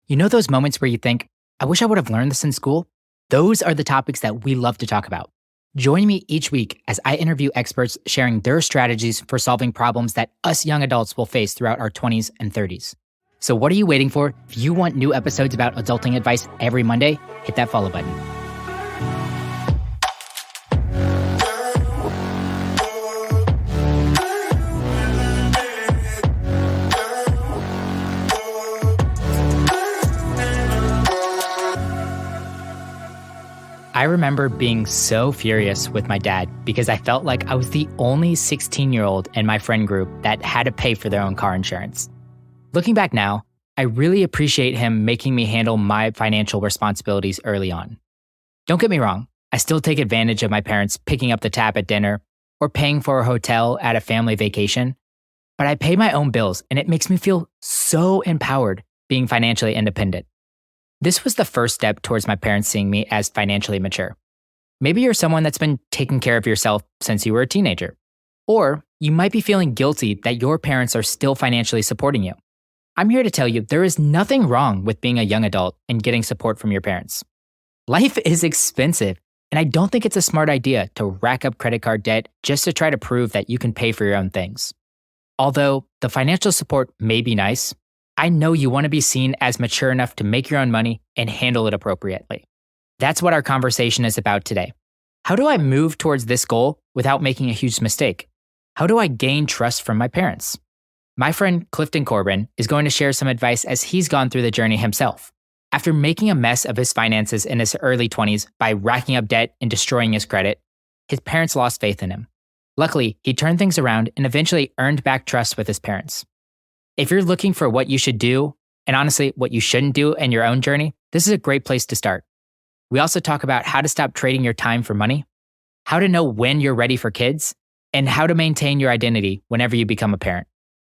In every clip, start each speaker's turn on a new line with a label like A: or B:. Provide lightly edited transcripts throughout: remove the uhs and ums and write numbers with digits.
A: You know those moments where you think, I wish I would have learned this in school? Those are the topics that we love to talk about. Join me each week as I interview experts sharing their strategies for solving problems that us young adults will face throughout our 20s and 30s. So what are you waiting for? If you want new episodes about adulting advice every Monday, hit that follow button. I remember being so furious with my dad because I felt like I was the only 16-year-old in my friend group that had to pay for their own car insurance. Looking back now, I really appreciate him making me handle my financial responsibilities early on. Don't get me wrong, I still take advantage of my parents picking up the tab at dinner or paying for a hotel at a family vacation, but I pay my own bills and it makes me feel so empowered being financially independent. This was the first step towards my parents seeing me as financially mature. Maybe you're someone that's been taking care of yourself since you were a teenager. Or you might be feeling guilty that your parents are still financially supporting you. I'm here to tell you there is nothing wrong with being a young adult and getting support from your parents. Life is expensive, and I don't think it's a smart idea to rack up credit card debt just to try to prove that you can pay for your own things. Although the financial support may be nice, I know you want to be seen as mature enough to make your own money and handle it appropriately. That's what our conversation is about today. How do I move towards this goal without making a huge mistake? How do I gain trust from my parents? My friend Clifton Corbin is going to share some advice as he's gone through the journey himself. After making a mess of his finances in his early 20s by racking up debt and destroying his credit, his parents lost faith in him. Luckily, he turned things around and eventually earned back trust with his parents. If you're looking for what you should do, and honestly, what you shouldn't do in your own journey, this is a great place to start. We also talk about how to stop trading your time for money, how to know when you're ready for kids, and how to maintain your identity whenever you become a parent.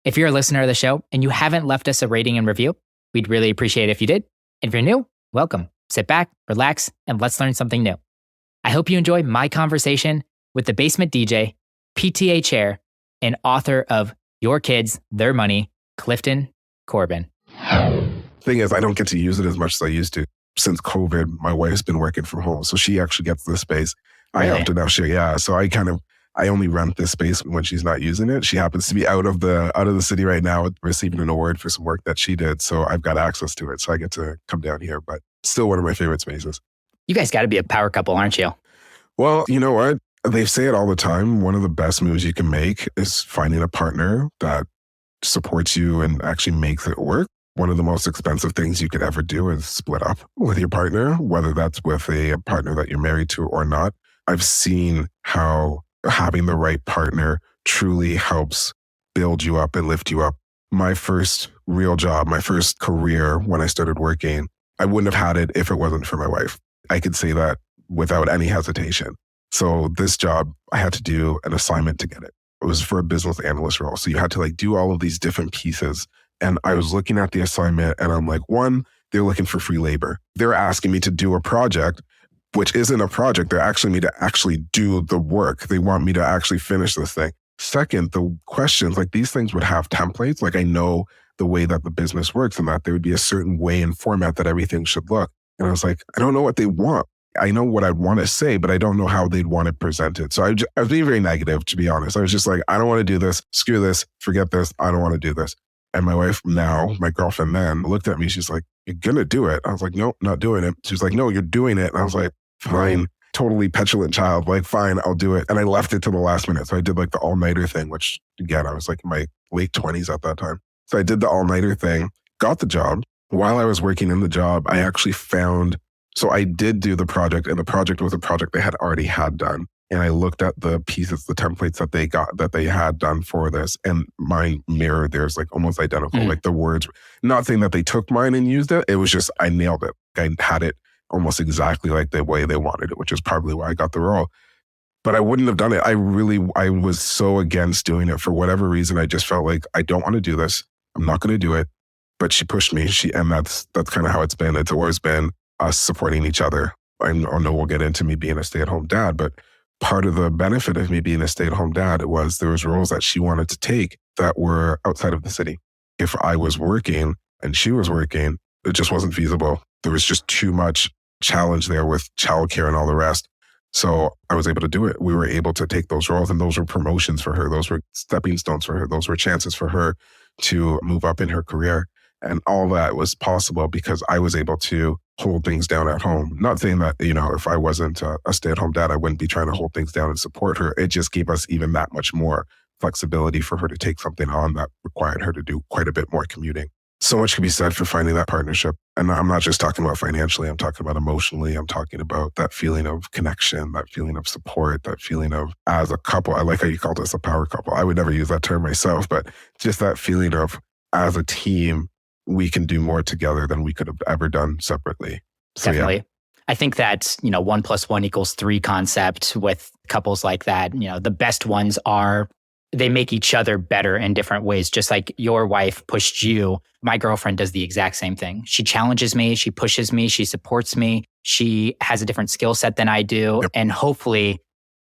A: If you're a listener of the show and you haven't left us a rating and review, we'd really appreciate it if you did. And if you're new, welcome. Sit back, relax, and let's learn something new. I hope you enjoy my conversation with the basement DJ, PTA chair, and author of Your Kids, Their Money, Clifton Corbin.
B: Thing is, I don't get to use it as much as I used to. Since COVID, my wife's been working from home, so she actually gets the space.
A: Really?
B: I have to now share. Yeah, so I only rent this space when she's not using it. She happens to be out of the city right now, receiving an award for some work that she did. So I've got access to it. So I get to come down here, but still one of my favorite spaces.
A: You guys got to be a power couple, aren't you?
B: Well, you know what? They say it all the time. One of the best moves you can make is finding a partner that supports you and actually makes it work. One of the most expensive things you could ever do is split up with your partner, whether that's with a partner that you're married to or not. I've seen how having the right partner truly helps build you up and lift you up. My first real job, my first career when I started working, I wouldn't have had it if it wasn't for my wife. I could say that without any hesitation. So this job, I had to do an assignment to get it. It was for a business analyst role. So you had to do all of these different pieces. And I was looking at the assignment and I'm like, one, they're looking for free labor. They're asking me to do a project, which isn't a project. They're asking me to actually do the work. They want me to actually finish this thing. Second, the questions, these things would have templates. I know the way that the business works and that there would be a certain way and format that everything should look. And I was like, I don't know what they want. I know what I'd want to say, but I don't know how they'd want it presented. So I was being very negative, to be honest. I was just like, I don't want to do this. Screw this. Forget this. I don't want to do this. And my wife now, my girlfriend then, looked at me. She's like, you're going to do it. I was like, nope, not doing it. She's like, no, you're doing it. And I was like, fine. Totally petulant child. Fine, I'll do it. And I left it to the last minute. So I did the all-nighter thing, which again, I was in my late 20s at that time. So I did the all-nighter thing, got the job. While I was working in the job, I actually so I did do the project, and the project was a project they had already had done. And I looked at the pieces, the templates that they had done for this, and mine mirrored theirs, almost identical. The words, not saying that they took mine and used it. It was just, I nailed it. I had it almost exactly the way they wanted it, which is probably why I got the role. But I wouldn't have done it. I was so against doing it for whatever reason. I just felt like, I don't want to do this. I'm not going to do it. But she pushed me. And that's kind of how it's been. It's always been us supporting each other. I know we'll get into me being a stay-at-home dad, but part of the benefit of me being a stay-at-home dad was there was roles that she wanted to take that were outside of the city. If I was working and she was working, It just wasn't feasible. There was just too much challenge there with childcare and all the rest. So I was able to do it. We were able to take those roles, and those were promotions for her. Those were stepping stones for her. Those were chances for her to move up in her career. And all that was possible because I was able to hold things down at home. Not saying that, if I wasn't a stay-at-home dad, I wouldn't be trying to hold things down and support her. It just gave us even that much more flexibility for her to take something on that required her to do quite a bit more commuting. So much can be said for finding that partnership. And I'm not just talking about financially, I'm talking about emotionally. I'm talking about that feeling of connection, that feeling of support, that feeling of, as a couple, I like how you called us a power couple. I would never use that term myself, but just that feeling of, as a team, we can do more together than we could have ever done separately. So,
A: Definitely.
B: yeah.
A: I think that, 1 + 1 = 3 concept with couples like that, the best ones are, they make each other better in different ways. Just like your wife pushed you, my girlfriend does the exact same thing. She challenges me, she pushes me, she supports me. She has a different skill set than I do.
B: Yep.
A: And hopefully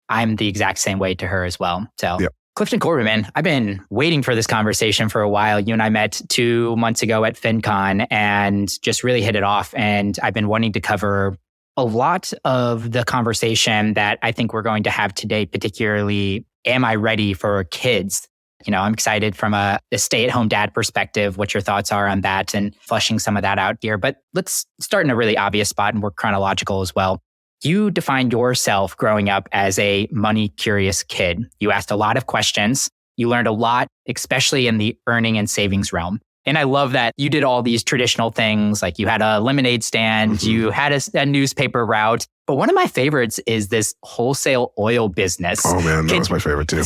A: I'm the exact same way to her as well. So
B: Yep.
A: Clifton, Corbin, man, I've been waiting for this conversation for a while. You and I met 2 months ago at FinCon and just really hit it off. And I've been wanting to cover a lot of the conversation that I think we're going to have today, particularly, am I ready for kids? I'm excited from a stay-at-home dad perspective, what your thoughts are on that and fleshing some of that out here. But let's start in a really obvious spot and work chronological as well. You defined yourself growing up as a money-curious kid. You asked a lot of questions. You learned a lot, especially in the earning and savings realm. And I love that you did all these traditional things, like you had a lemonade stand, you had a newspaper route. But one of my favorites is this wholesale oil business.
B: Oh man, that was my favorite too.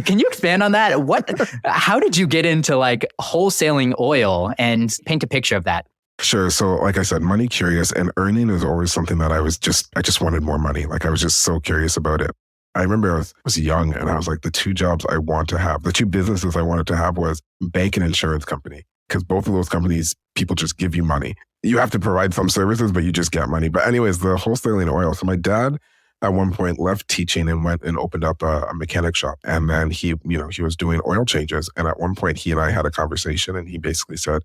A: Can you expand on that? How did you get into wholesaling oil and paint a picture of that?
B: Sure. So like I said, money curious, and earning is always something that I just wanted more money. I was just so curious about it. I remember I was young and I was like, the 2 jobs I want to have, the 2 businesses I wanted to have was bank and insurance company. Because both of those companies, people just give you money. You have to provide some services, but you just get money. But anyways, the wholesaling oil. So my dad at one point left teaching and went and opened up a mechanic shop. And then he was doing oil changes. And at one point he and I had a conversation and he basically said,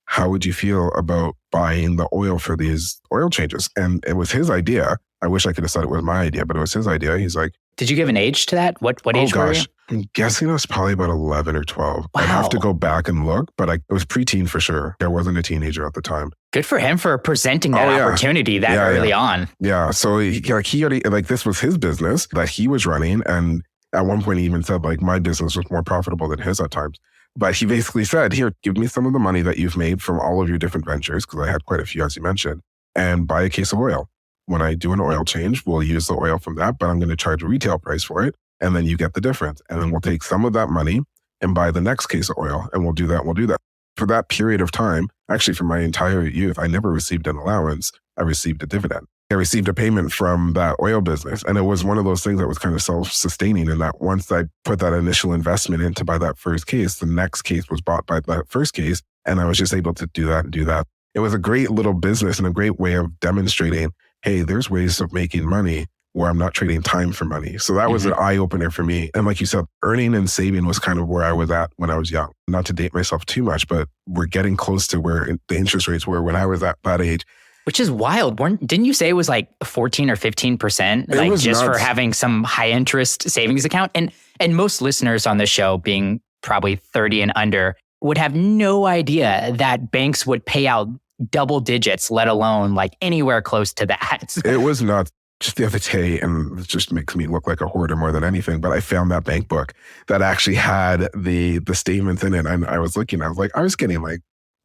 B: how would you feel about buying the oil for these oil changes? And it was his idea. I wish I could have said it was my idea, but it was his idea. He's like,
A: did you give an age to that? What age were you?
B: I'm guessing I was probably about 11 or 12.
A: Wow.
B: I'd have to go back and look, but it was preteen for sure. I wasn't a teenager at the time.
A: Good for him for presenting that opportunity early on.
B: Yeah. So he already, this was his business that he was running. And at one point he even said my business was more profitable than his at times. But he basically said, here, give me some of the money that you've made from all of your different ventures, because I had quite a few, as you mentioned, and buy a case of oil. When I do an oil change, we'll use the oil from that, but I'm going to charge a retail price for it. And then you get the difference. And then we'll take some of that money and buy the next case of oil. And we'll do that. For that period of time, actually for my entire youth, I never received an allowance. I received a dividend. I received a payment from that oil business. And it was one of those things that was kind of self-sustaining. And that once I put that initial investment in to buy that first case, the next case was bought by that first case. And I was just able to do that and do that. It was a great little business and a great way of demonstrating, hey, there's ways of making money where I'm not trading time for money. So that was an eye-opener for me. And like you said, earning and saving was kind of where I was at when I was young. Not to date myself too much, but we're getting close to where the interest rates were when I was at that age.
A: Which is wild. Didn't you say it was 14 or 15%?
B: It was
A: just
B: nuts.
A: for having some high interest savings account? And most listeners on the show, being probably 30 and under, would have no idea that banks would pay out double digits, let alone anywhere close to that.
B: It was nuts. Just the other day, and it just makes me look like a hoarder more than anything, but I found that bank book that actually had the statements in it. And I was looking, I was getting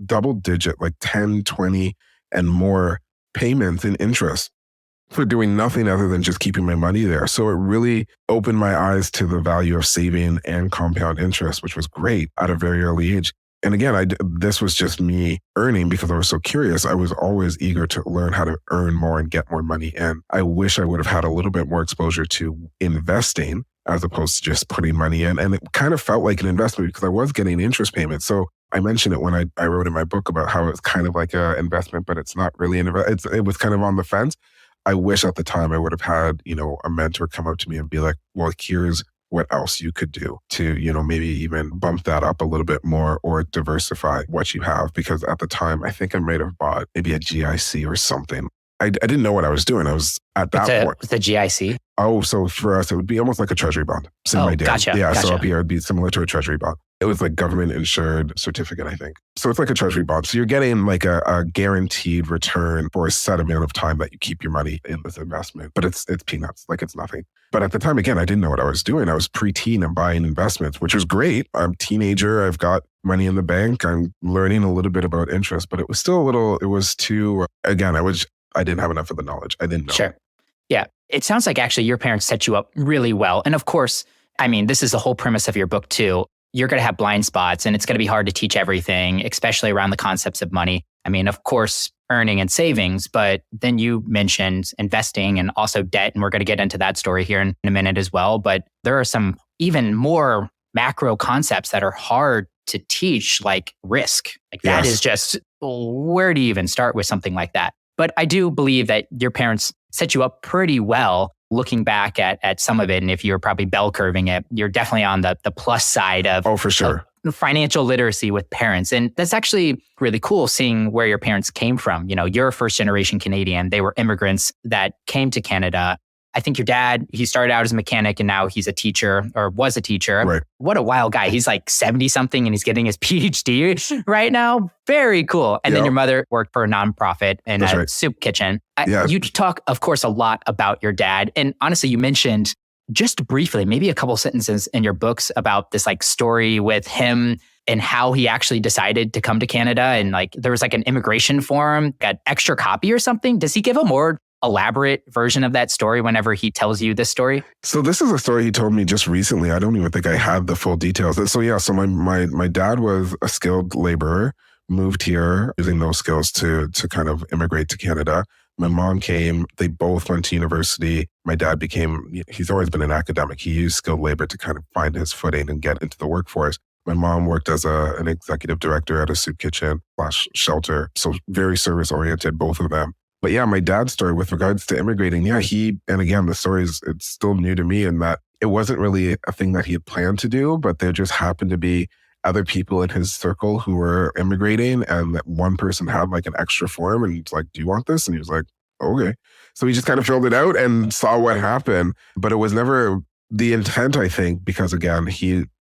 B: double digit, 10, 20 and more payments in interest for doing nothing other than just keeping my money there. So it really opened my eyes to the value of saving and compound interest, which was great at a very early age. And again, this was just me earning because I was so curious. I was always eager to learn how to earn more and get more money in. I wish I would have had a little bit more exposure to investing as opposed to just putting money in. And it kind of felt like an investment because I was getting interest payments. So I mentioned it when I wrote in my book about how it's kind of like an investment, but it's not really an investment. It was kind of on the fence. I wish at the time I would have had, a mentor come up to me and be like, well, here's what else you could do to, maybe even bump that up a little bit more or diversify what you have. Because at the time, I think I might have bought maybe a GIC or something. I didn't know what I was doing. I was at that point.
A: What's the GIC?
B: Oh, so for us, it would be almost like a treasury bond.
A: Gotcha.
B: Yeah,
A: gotcha.
B: so up here, it'd be similar to a treasury bond. It was like government insured certificate, I think. So it's like a treasury bond. So you're getting like a guaranteed return for a set amount of time that you keep your money in this investment. But it's peanuts, like it's nothing. But at the time, again, I didn't know what I was doing. I was preteen and buying investments, which was great. I'm a teenager. I've got money in the bank. I'm learning a little bit about interest, but it was still it was too, again, I didn't have enough of the knowledge. I didn't know.
A: Sure. Yeah. It sounds like actually your parents set you up really well. And of course, I mean, this is the whole premise of your book too. You're going to have blind spots and it's going to be hard to teach everything, especially around the concepts of money. I mean, of course, earning and savings, but then you mentioned investing and also debt. And we're going to get into that story here in a minute as well. But there are some even more macro concepts that are hard to teach, like risk. Like that is just, where do you even start with something like that? But I do believe that your parents set you up pretty well looking back at some of it. And if you're probably bell curving it, you're definitely on the plus side of,
B: oh, for sure,
A: of financial literacy with parents. And that's actually really cool seeing where your parents came from. You're a first generation Canadian. They were immigrants that came to Canada. I think your dad, he started out as a mechanic and now he's a teacher or was a teacher.
B: Right.
A: What a wild guy. He's like 70 something and he's getting his PhD right now. Very cool. And then your mother worked for a nonprofit in a soup kitchen. You talk, of course, a lot about your dad. And honestly, you mentioned just briefly, maybe a couple sentences in your books about this like story with him and how he actually decided to come to Canada. And like there was like an immigration form, got extra copy or something. Does he give a more elaborate version of that story whenever he tells you this story?
B: So this is a story he told me just recently. I don't even think I had the full details. So my dad was a skilled laborer, moved here using those skills to kind of immigrate to Canada. My mom came, they both went to university. My dad he's always been an academic. He used skilled labor to kind of find his footing and get into the workforce. My mom worked as an executive director at a soup kitchen / shelter. So very service oriented, both of them. But yeah, my dad's story with regards to immigrating, and again, the story it's still new to me in that it wasn't really a thing that he had planned to do, but there just happened to be other people in his circle who were immigrating, and that one person had like an extra form and he's like, do you want this? And he was like, okay. So he just kind of filled it out and saw what happened, but it was never the intent, I think, because again,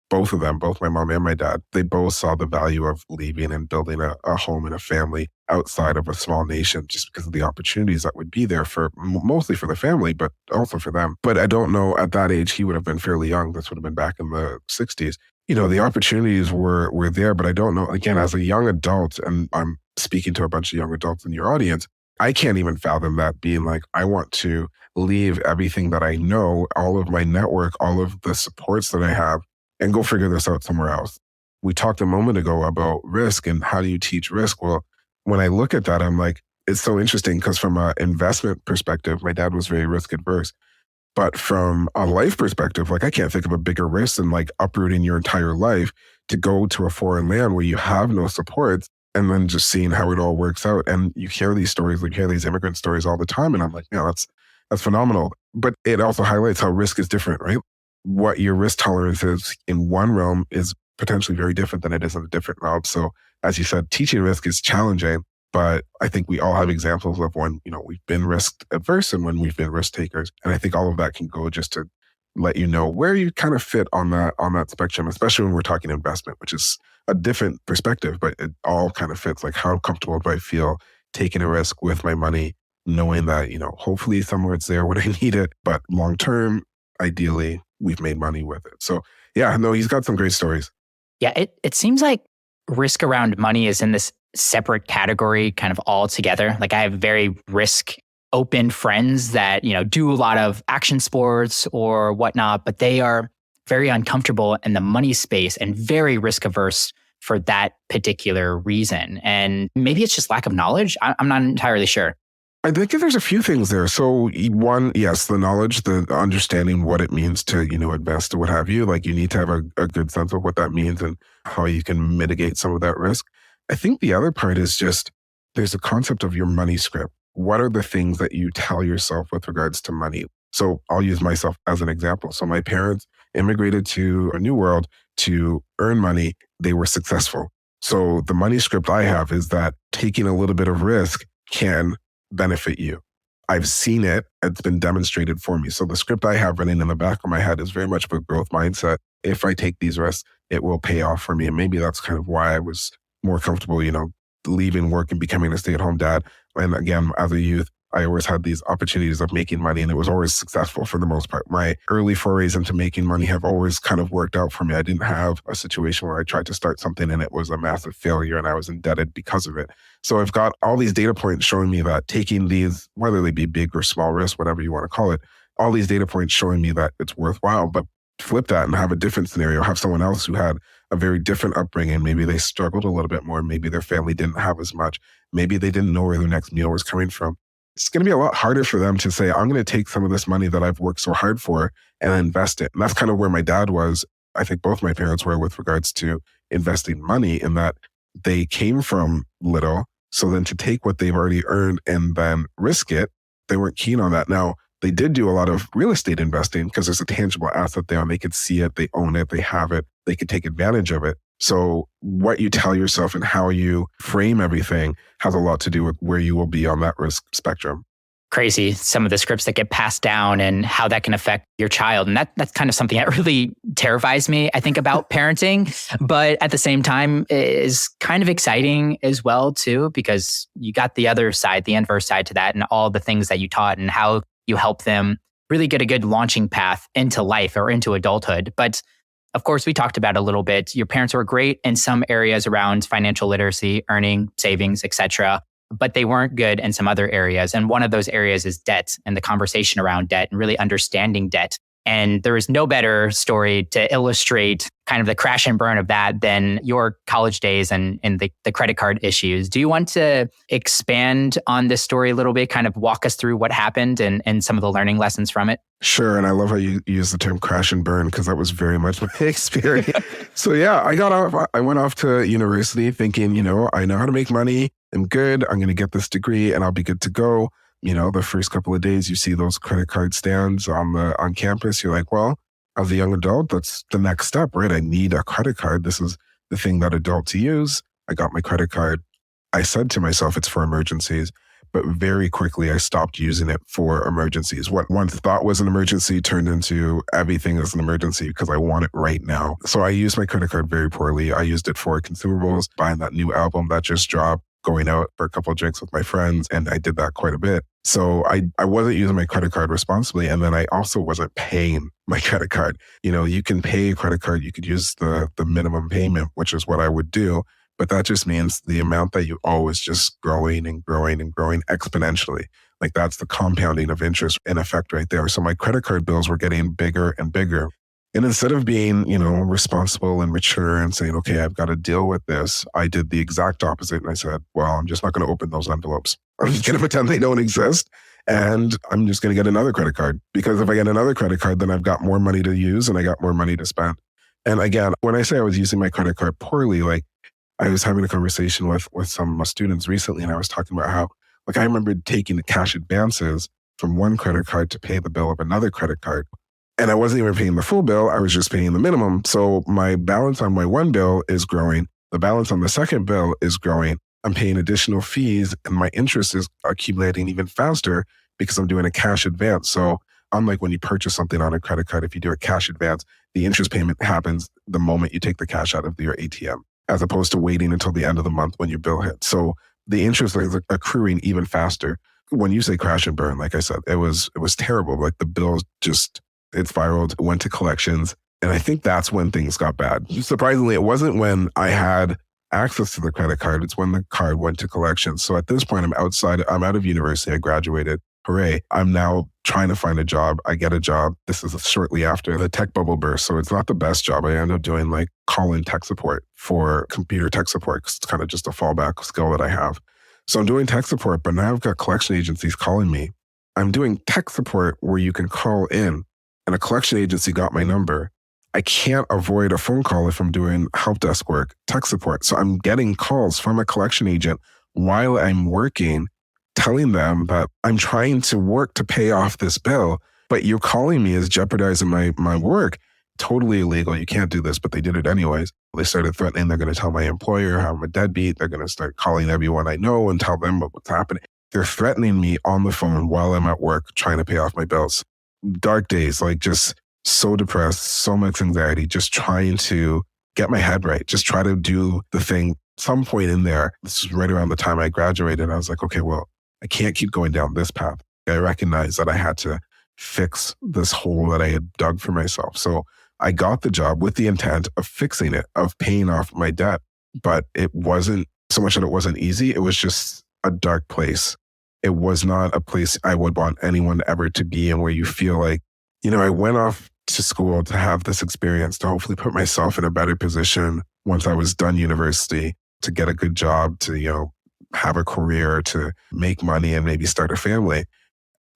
B: both of them, both my mom and my dad, they both saw the value of leaving and building a home and a family outside of a small nation just because of the opportunities that would be there for mostly for the family, but also for them. But I don't know, at that age, he would have been fairly young. This would have been back in the 60s. The opportunities were there, but I don't know, again, as a young adult, and I'm speaking to a bunch of young adults in your audience, I can't even fathom that being like, I want to leave everything that I know, all of my network, all of the supports that I have, and go figure this out somewhere else. We talked a moment ago about risk and how do you teach risk? Well, when I look at that, I'm like, it's so interesting because from an investment perspective, my dad was very risk adverse. But from a life perspective, like I can't think of a bigger risk than like uprooting your entire life to go to a foreign land where you have no supports and then just seeing how it all works out. And you hear these stories, like you hear these immigrant stories all the time. And I'm like, that's phenomenal. But it also highlights how risk is different, right? What your risk tolerance is in one realm is potentially very different than it is in a different realm. So as you said, teaching risk is challenging, but I think we all have examples of when, we've been risk adverse and when we've been risk takers. And I think all of that can go just to let you know where you kind of fit on that spectrum, especially when we're talking investment, which is a different perspective, but it all kind of fits. Like how comfortable do I feel taking a risk with my money, knowing that, hopefully somewhere it's there when I need it, but long term, ideally, we've made money with it. So yeah, no, he's got some great stories.
A: Yeah, it seems like risk around money is in this separate category kind of all together. Like I have very risk open friends that, do a lot of action sports or whatnot, but they are very uncomfortable in the money space and very risk averse for that particular reason. And maybe it's just lack of knowledge. I'm not entirely sure.
B: I think there's a few things there. So one, yes, the knowledge, the understanding what it means to, invest or what have you. Like you need to have a good sense of what that means and how you can mitigate some of that risk. I think the other part is just there's a concept of your money script. What are the things that you tell yourself with regards to money? So I'll use myself as an example. So my parents immigrated to a new world to earn money, they were successful. So the money script I have is that taking a little bit of risk can benefit you. I've seen it. It's been demonstrated for me. So the script I have running in the back of my head is very much of a growth mindset. If I take these risks, it will pay off for me. And maybe that's kind of why I was more comfortable, leaving work and becoming a stay-at-home dad. And again, as a youth, I always had these opportunities of making money, and it was always successful for the most part. My early forays into making money have always kind of worked out for me. I didn't have a situation where I tried to start something and it was a massive failure and I was indebted because of it. So I've got all these data points showing me that taking these, whether they be big or small risks, whatever you want to call it, all these data points showing me that it's worthwhile. But flip that and have a different scenario, have someone else who had a very different upbringing. Maybe they struggled a little bit more. Maybe their family didn't have as much. Maybe they didn't know where their next meal was coming from. It's going to be a lot harder for them to say, I'm going to take some of this money that I've worked so hard for and invest it. And that's kind of where my dad was. I think both my parents were with regards to investing money, in that they came from little. So then to take what they've already earned and then risk it, they weren't keen on that. Now, they did do a lot of real estate investing because there's a tangible asset there and they could see it, they own it, they have it, they could take advantage of it. So what you tell yourself and how you frame everything has a lot to do with where you will be on that risk spectrum.
A: Crazy, some of the scripts that get passed down and how that can affect your child. And that's kind of something that really terrifies me, I think, about parenting. But at the same time, is kind of exciting as well, too, because you got the other side, the inverse side to that, and all the things that you taught and how you help them really get a good launching path into life or into adulthood. But of course, we talked about a little bit. Your parents were great in some areas around financial literacy, earning, savings, etc., but they weren't good in some other areas. And one of those areas is debt and the conversation around debt and really understanding debt. And there is no better story to illustrate kind of the crash and burn of that than your college days and the credit card issues. Do you want to expand on this story a little bit, kind of walk us through what happened and some of the learning lessons from it?
B: Sure. And I love how you use the term crash and burn, because that was very much my experience. So yeah, I went off to university thinking, I know how to make money. I'm good. I'm going to get this degree and I'll be good to go. The first couple of days you see those credit card stands on campus. You're like, well, as a young adult, that's the next step, right? I need a credit card. This is the thing that adults use. I got my credit card. I said to myself, it's for emergencies. But very quickly, I stopped using it for emergencies. What once thought was an emergency turned into everything is an emergency because I want it right now. So I used my credit card very poorly. I used it for consumables, buying that new album that just dropped, going out for a couple of drinks with my friends. And I did that quite a bit. So I wasn't using my credit card responsibly. And then I also wasn't paying my credit card. You can pay a credit card. You could use the minimum payment, which is what I would do. But that just means the amount that you owe is just growing and growing and growing exponentially. Like that's the compounding of interest in effect right there. So my credit card bills were getting bigger and bigger. And instead of being, responsible and mature and saying, okay, I've got to deal with this, I did the exact opposite. And I said, well, I'm just not going to open those envelopes. I'm just going to pretend they don't exist. And I'm just going to get another credit card. Because if I get another credit card, then I've got more money to use and I got more money to spend. And again, when I say I was using my credit card poorly, like I was having a conversation with some students recently, and I was talking about how, I remember taking the cash advances from one credit card to pay the bill of another credit card. And I wasn't even paying the full bill. I was just paying the minimum. So my balance on my one bill is growing. The balance on the second bill is growing. I'm paying additional fees and my interest is accumulating even faster because I'm doing a cash advance. So unlike when you purchase something on a credit card, if you do a cash advance, the interest payment happens the moment you take the cash out of your ATM, as opposed to waiting until the end of the month when your bill hits. So the interest is accruing even faster. When you say crash and burn, like I said, it was terrible. Like the bills it spiraled, went to collections. And I think that's when things got bad. Surprisingly, it wasn't when I had access to the credit card. It's when the card went to collections. So at this point, I'm out of university. I graduated. Hooray. I'm now trying to find a job. I get a job. This is shortly after the tech bubble burst. So it's not the best job. I end up doing call-in tech support for computer tech support, because it's kind of just a fallback skill that I have. So I'm doing tech support, but now I've got collection agencies calling me. I'm doing tech support where you can call in, and a collection agency got my number. I can't avoid a phone call if I'm doing help desk work, tech support. So I'm getting calls from a collection agent while I'm working, telling them that I'm trying to work to pay off this bill, but you calling me is jeopardizing my work. totally illegal. You can't do this, but they did it anyways. They started threatening they're going to tell my employer how I'm a deadbeat. They're going to start calling everyone I know and tell them what's happening. They're threatening me on the phone while I'm at work trying to pay off my bills. Dark days, like just so depressed, so much anxiety, just trying to get my head right, just try to do the thing. Some point in there, this is right around the time I graduated, I was like, okay, well, I can't keep going down this path. I recognized that I had to fix this hole that I had dug for myself. So I got the job with the intent of fixing it, of paying off my debt. But it wasn't so much that it wasn't easy. It was just a dark place. It was not a place I would want anyone ever to be in, where you feel like, I went off to school to have this experience, to hopefully put myself in a better position once I was done university, to get a good job, to, have a career, to make money and maybe start a family.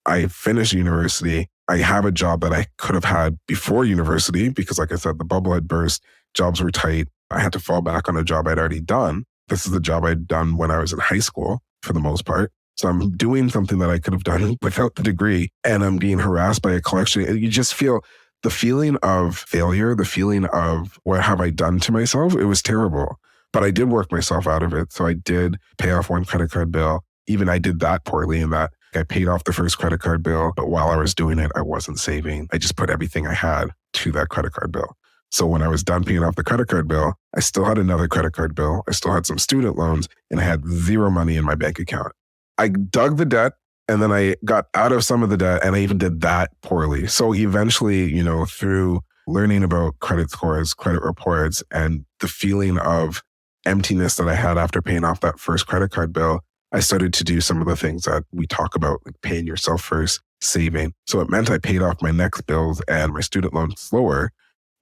B: I finished university. I have a job that I could have had before university because, like I said, the bubble had burst, jobs were tight. I had to fall back on a job I'd already done. This is the job I'd done when I was in high school for the most part. So I'm doing something that I could have done without the degree, and I'm being harassed by a collection. And you just feel the feeling of failure, the feeling of what have I done to myself? It was terrible. But I did work myself out of it. So I did pay off one credit card bill. Even I did that poorly in that I paid off the first credit card bill, but while I was doing it, I wasn't saving. I just put everything I had to that credit card bill. So when I was done paying off the credit card bill, I still had another credit card bill. I still had some student loans, and I had zero money in my bank account. I dug the debt, and then I got out of some of the debt, and I even did that poorly. So eventually, through learning about credit scores, credit reports, and the feeling of emptiness that I had after paying off that first credit card bill, I started to do some of the things that we talk about, like paying yourself first, saving. So it meant I paid off my next bills and my student loans slower.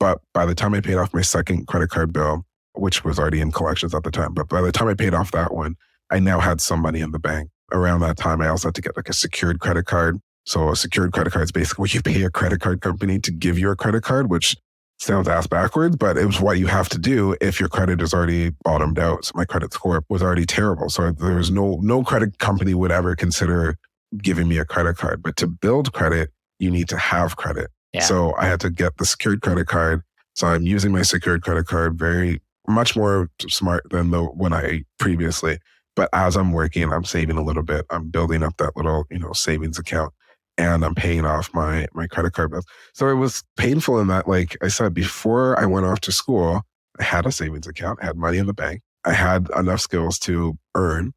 B: But by the time I paid off my second credit card bill, which was already in collections at the time, but by the time I paid off that one, I now had some money in the bank. Around that time, I also had to get like a secured credit card. So a secured credit card is basically where you pay a credit card company to give you a credit card, which sounds ass backwards, but it was what you have to do if your credit is already bottomed out. So my credit score was already terrible. So there was no credit company would ever consider giving me a credit card. But to build credit, you need to have credit. Yeah. So I had to get the secured credit card. So I'm using my secured credit card very much more smart than the one I previously. But as I'm working, I'm saving a little bit. I'm building up that little, savings account, and I'm paying off my credit card bills. So it was painful in that, like I said, before I went off to school, I had a savings account, I had money in the bank. I had enough skills to earn.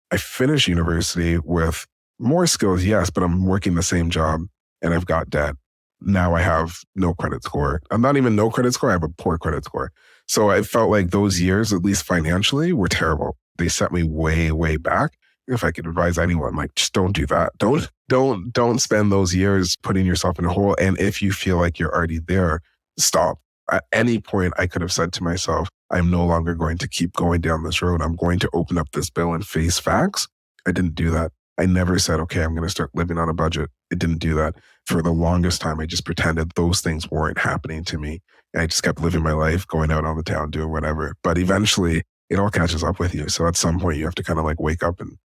B: I finished university with more skills, yes, but I'm working the same job and I've got debt. Now I have no credit score. I'm not even no credit score. I have a poor credit score. So I felt like those years, at least financially, were terrible. They set me way, way back. If I could advise anyone, like, just don't do that. Don't spend those years putting yourself in a hole. And if you feel like you're already there, stop. At any point, I could have said to myself, I'm no longer going to keep going down this road. I'm going to open up this bill and face facts. I didn't do that. I never said, okay, I'm going to start living on a budget. I didn't do that. For the longest time, I just pretended those things weren't happening to me. And I just kept living my life, going out on the town, doing whatever. But eventually, it all catches up with you. So at some point, you have to kind of like wake up and...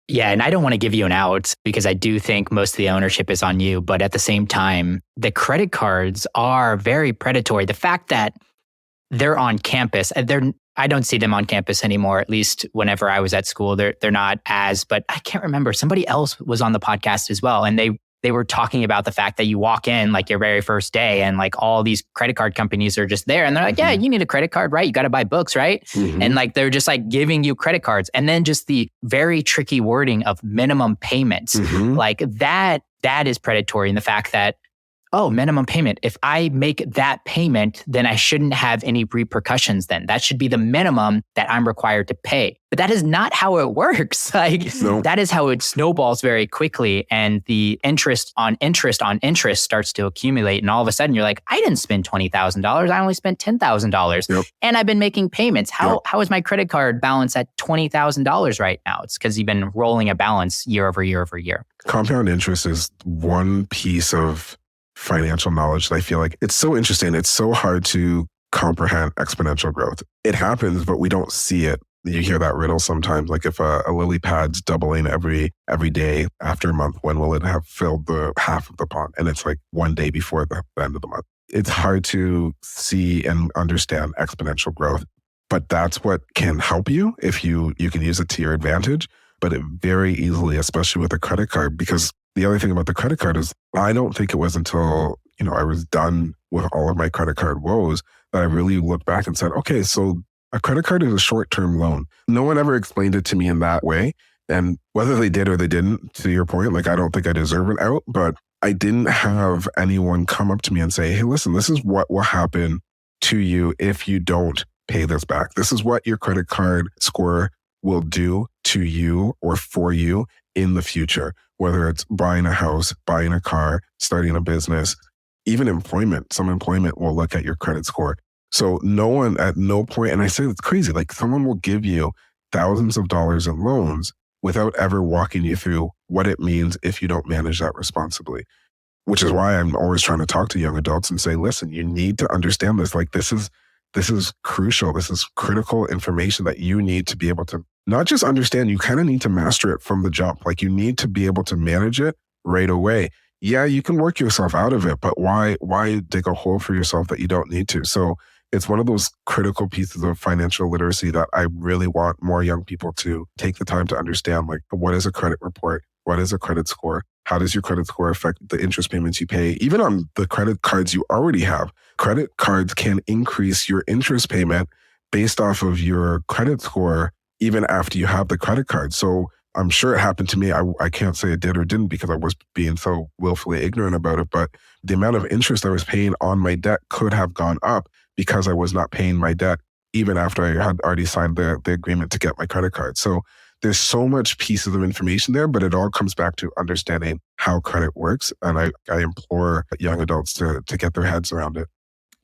A: Yeah, and I don't want to give you an out because I do think most of the ownership is on you. But at the same time, the credit cards are very predatory. The fact that they're on campus, I don't see them on campus anymore, at least whenever I was at school. They're not as, but I can't remember. Somebody else was on the podcast as well. And they were talking about the fact that you walk in like your very first day and like all these credit card companies are just there. And they're like, yeah, you need a credit card, right? You got to buy books, right? Mm-hmm. And like, they're just like giving you credit cards. And then just the very tricky wording of minimum payments, like that is predatory. And the fact that, oh, minimum payment. If I make that payment, then I shouldn't have any repercussions then. That should be the minimum that I'm required to pay. But that is not how it works. Like that is how it snowballs very quickly. And the interest on interest starts to accumulate. And all of a sudden you're like, I didn't spend $20,000. I only spent $10,000. Yep. And I've been making payments. How is my credit card balance at $20,000 right now? It's because you've been rolling a balance year over year over year.
B: Compound interest is one piece of financial knowledge that I feel like it's so interesting. It's so hard to comprehend exponential growth. It happens, but we don't see it. You hear that riddle sometimes, like if a lily pad's doubling every day after a month, when will it have filled the half of the pond? And it's like one day before the end of the month. it's hard to see and understand exponential growth. But that's what can help you if you can use it to your advantage. But it very easily, especially with a credit card, because the other thing about the credit card is I don't think it was until, I was done with all of my credit card woes that I really looked back and said, okay, so a credit card is a short-term loan. No one ever explained it to me in that way. And whether they did or they didn't, to your point, like I don't think I deserve an out, but I didn't have anyone come up to me and say, hey, listen, this is what will happen to you if you don't pay this back. This is what your credit card score will do to you or for you in the future, whether it's buying a house, buying a car, starting a business, even employment. Some employment will look at your credit score. So no one at no point, and I say it's crazy, like someone will give you thousands of dollars in loans without ever walking you through what it means if you don't manage that responsibly. Which is why I'm always trying to talk to young adults and say, listen, you need to understand this. Like this is crucial. This is critical information that you need to be able to not just understand, you kind of need to master it from the jump. Like you need to be able to manage it right away. Yeah, you can work yourself out of it, but why dig a hole for yourself that you don't need to? So it's one of those critical pieces of financial literacy that I really want more young people to take the time to understand, like what is a credit report? What is a credit score? How does your credit score affect the interest payments you pay? Even on the credit cards you already have, credit cards can increase your interest payment based off of your credit score, even after you have the credit card. So I'm sure it happened to me. I can't say it did or didn't because I was being so willfully ignorant about it, but the amount of interest I was paying on my debt could have gone up because I was not paying my debt even after I had already signed the agreement to get my credit card. So there's so much pieces of information there, but it all comes back to understanding how credit works. And I implore young adults to get their heads around it.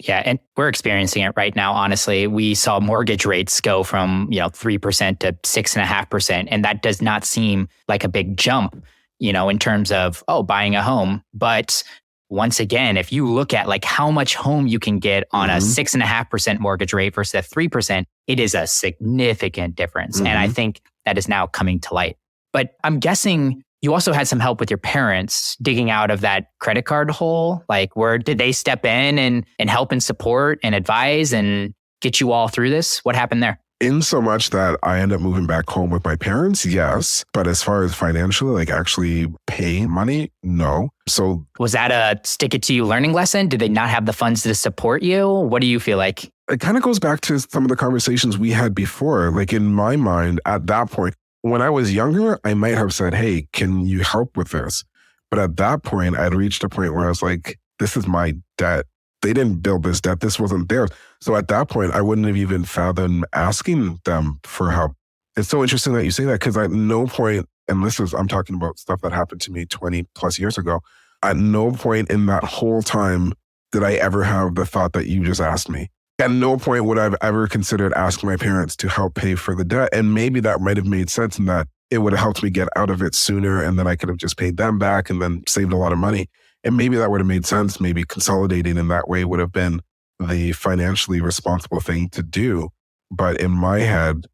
A: Yeah, and we're experiencing it right now, honestly. We saw mortgage rates go from, 3% to 6.5%. And that does not seem like a big jump, in terms of, buying a home. But once again, if you look at like how much home you can get on a 6.5% mortgage rate versus a 3%, it is a significant difference. And I think that is now coming to light. But I'm guessing you also had some help with your parents digging out of that credit card hole. Like, where did they step in and help and support and advise and get you all through this? What happened there?
B: In so much that I end up moving back home with my parents, yes. But as far as financially, like actually paying money, no. So
A: was that a stick it to you learning lesson? Did they not have the funds to support you? What do you feel like?
B: It kind of goes back to some of the conversations we had before. Like in my mind at that point, when I was younger, I might have said, hey, can you help with this? But at that point, I'd reached a point where I was like, this is my debt. They didn't build this debt. This wasn't theirs. So at that point, I wouldn't have even fathomed asking them for help. It's so interesting that you say that because at no point, and I'm talking about stuff that happened to me 20 plus years ago, at no point in that whole time did I ever have the thought that you just asked me. At no point would I have ever considered asking my parents to help pay for the debt. And maybe that might have made sense in that it would have helped me get out of it sooner. And then I could have just paid them back and then saved a lot of money. And maybe that would have made sense. Maybe consolidating in that way would have been the financially responsible thing to do. But in my head,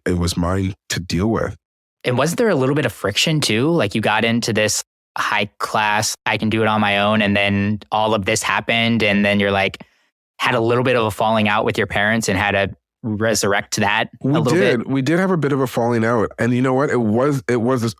B: it was mine to deal with.
A: And wasn't there a little bit of friction too? Like you got into this high class, I can do it on my own. And then all of this happened. And then you're like, had a little bit of a falling out with your parents and had to resurrect that a little bit?
B: We did have a bit of a falling out. And you know what? It was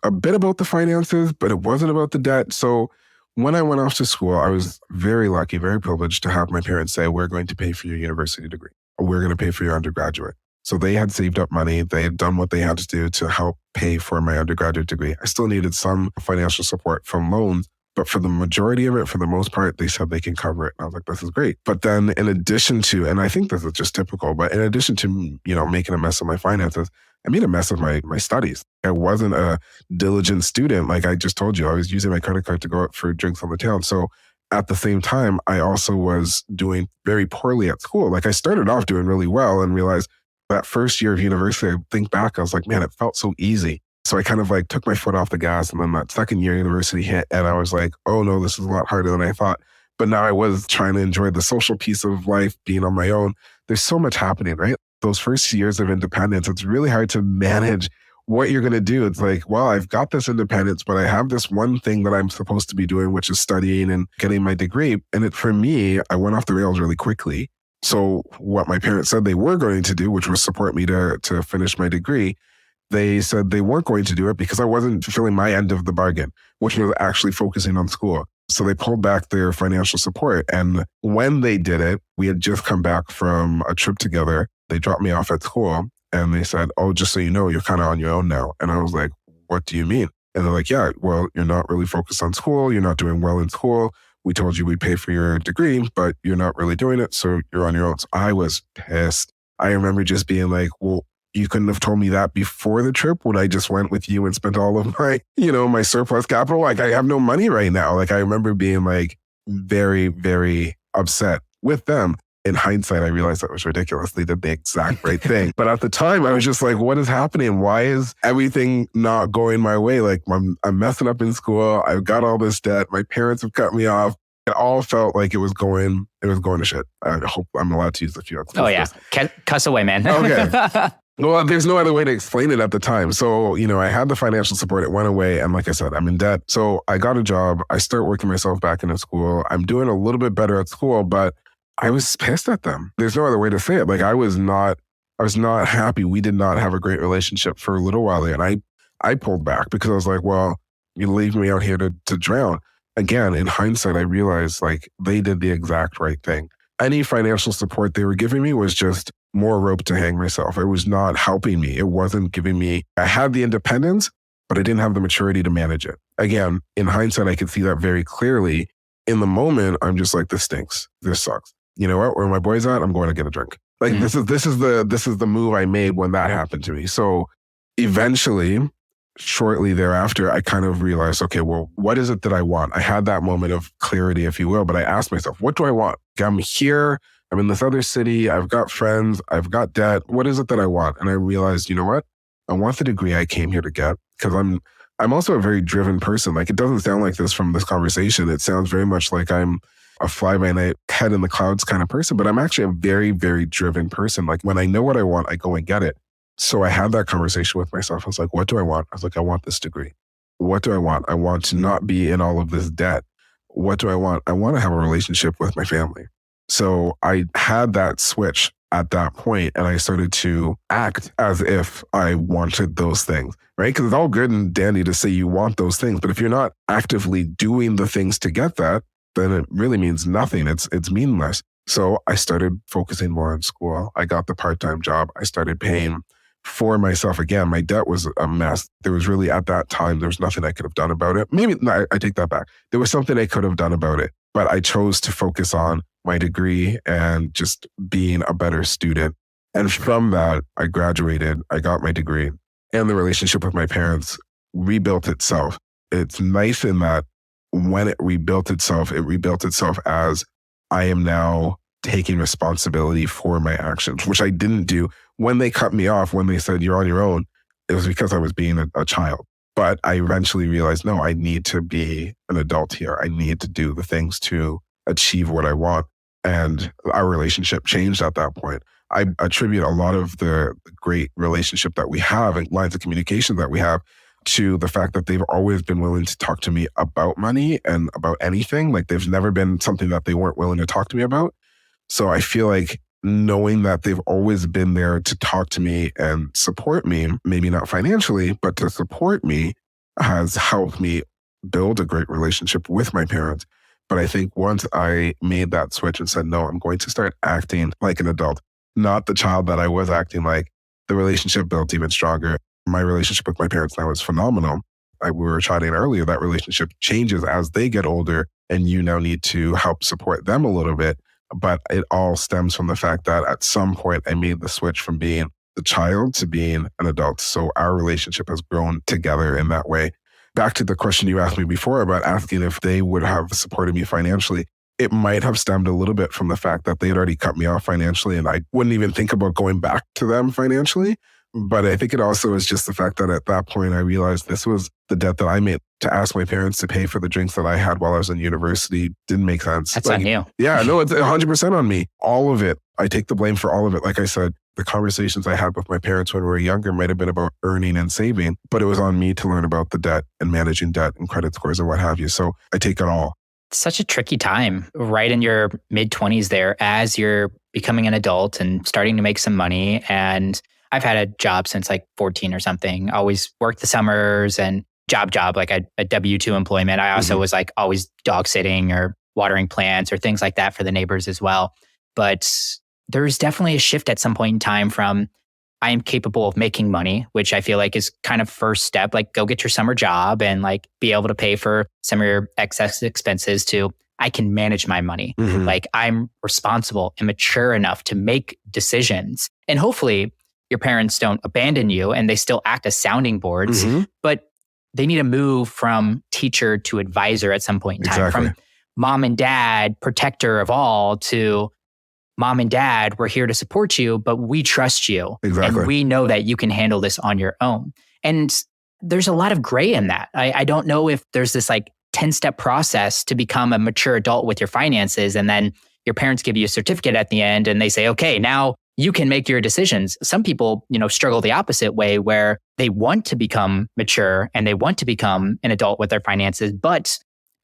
B: a bit about the finances, but it wasn't about the debt. So when I went off to school, I was very lucky, very privileged to have my parents say, we're going to pay for your university degree. Or we're going to pay for your undergraduate. So they had saved up money. They had done what they had to do to help pay for my undergraduate degree. I still needed some financial support from loans. But for the majority of it, for the most part, they said they can cover it. And I was like, this is great. But then in addition to, and I think this is just typical, but in addition to, making a mess of my finances, I made a mess of my studies. I wasn't a diligent student. Like I just told you, I was using my credit card to go out for drinks on the town. So at the same time, I also was doing very poorly at school. Like I started off doing really well and realized that first year of university, I think back, I was like, man, it felt so easy. So I kind of like took my foot off the gas, and then that second year university hit and I was like, oh no, this is a lot harder than I thought. But now I was trying to enjoy the social piece of life, being on my own. There's so much happening, right? Those first years of independence, it's really hard to manage what you're going to do. It's like, well, I've got this independence, but I have this one thing that I'm supposed to be doing, which is studying and getting my degree. And for me, I went off the rails really quickly. So what my parents said they were going to do, which was support me to finish my degree, they said they weren't going to do it because I wasn't fulfilling my end of the bargain, which was actually focusing on school. So they pulled back their financial support. And when they did it, we had just come back from a trip together. They dropped me off at school and they said, oh, just so you know, you're kind of on your own now. And I was like, what do you mean? And they're like, yeah, well, you're not really focused on school. You're not doing well in school. We told you we'd pay for your degree, but you're not really doing it. So you're on your own. So I was pissed. I remember just being like, well, you couldn't have told me that before the trip when I just went with you and spent all of my, my surplus capital. Like, I have no money right now. Like, I remember being like very, very upset with them. In hindsight, I realized that was ridiculous. They did the exact right thing. But at the time, I was just like, what is happening? Why is everything not going my way? Like, I'm messing up in school. I've got all this debt. My parents have cut me off. It all felt like it was going to shit. I hope I'm allowed to use a few expletives.
A: Oh, yeah. Cuss away, man.
B: Okay. Well, there's no other way to explain it at the time. So, I had the financial support. It went away. And like I said, I'm in debt. So I got a job. I start working myself back into school. I'm doing a little bit better at school, but I was pissed at them. There's no other way to say it. Like, I was not happy. We did not have a great relationship for a little while there. And I pulled back because I was like, well, you leave me out here to drown. Again, in hindsight, I realized like they did the exact right thing. Any financial support they were giving me was just more rope to hang myself. It was not helping me. It wasn't giving me, I had the independence, but I didn't have the maturity to manage it. Again, in hindsight, I could see that very clearly. In the moment, I'm just like, this stinks. This sucks. You know what? Where my boy's at, I'm going to get a drink. Like, this is the move I made when that happened to me. So eventually, shortly thereafter, I kind of realized, okay, well, what is it that I want? I had that moment of clarity, if you will, but I asked myself, what do I want? I'm here. I'm in this other city. I've got friends. I've got debt. What is it that I want? And I realized, you know what? I want the degree I came here to get because I'm also a very driven person. Like, it doesn't sound like this from this conversation. It sounds very much like I'm a fly-by-night, head in the clouds kind of person, but I'm actually a very, very driven person. Like, when I know what I want, I go and get it. So I had that conversation with myself. I was like, what do I want? I was like, I want this degree. What do I want? I want to not be in all of this debt. What do I want? I want to have a relationship with my family. So I had that switch at that point, and I started to act as if I wanted those things, right? Because it's all good and dandy to say you want those things, but if you're not actively doing the things to get that, then it really means nothing. It's meaningless. So I started focusing more on school. I got the part-time job. I started paying for myself again. My debt was a mess. There was really, at that time, there was nothing I could have done about it. Maybe, no, I take that back. There was something I could have done about it, but I chose to focus on my degree and just being a better student. And from that, I graduated, I got my degree, and the relationship with my parents rebuilt itself. It's nice in that when it rebuilt itself as I am now taking responsibility for my actions, which I didn't do. When they cut me off, when they said, you're on your own, it was because I was being a child. But I eventually realized, no, I need to be an adult here. I need to do the things to achieve what I want. And our relationship changed at that point. I attribute a lot of the great relationship that we have and lines of communication that we have to the fact that they've always been willing to talk to me about money and about anything. Like, there's never been something that they weren't willing to talk to me about. So I feel like knowing that they've always been there to talk to me and support me, maybe not financially, but to support me, has helped me build a great relationship with my parents. But I think once I made that switch and said, no, I'm going to start acting like an adult, not the child that I was acting like, the relationship built even stronger. My relationship with my parents now is phenomenal. We were chatting earlier, that relationship changes as they get older, and you now need to help support them a little bit. But it all stems from the fact that at some point I made the switch from being the child to being an adult. So our relationship has grown together in that way. Back to the question you asked me before about asking if they would have supported me financially, it might have stemmed a little bit from the fact that they had already cut me off financially, and I wouldn't even think about going back to them financially. But I think it also is just the fact that at that point, I realized this was the debt that I made. To ask my parents to pay for the drinks that I had while I was in university didn't make sense.
A: That's on you.
B: Yeah, no, it's 100% on me. All of it. I take the blame for all of it. Like I said, The conversations I had with my parents when we were younger might have been about earning and saving, but it was on me to learn about the debt and managing debt and credit scores and what have you. So I take it all.
A: Such a tricky time, right in your mid-20s there, as you're becoming an adult and starting to make some money. And I've had a job since like 14 or something. Always worked the summers and job, like a W-2 employment. I also was like always dog sitting or watering plants or things like that for the neighbors as well. But there's definitely a shift at some point in time from I am capable of making money, which I feel like is kind of first step, like go get your summer job and like be able to pay for some of your excess expenses, to I can manage my money. Like I'm responsible and mature enough to make decisions. And hopefully your parents don't abandon you and they still act as sounding boards, but they need to move from teacher to advisor at some point in time, from mom and dad, protector of all, to mom and dad, we're here to support you, but we trust you. And we know that you can handle this on your own. And there's a lot of gray in that. I don't know if there's this like 10-step process to become a mature adult with your finances. And then your parents give you a certificate at the end and they say, okay, now you can make your decisions. Some people, struggle the opposite way, where they want to become mature and they want to become an adult with their finances, but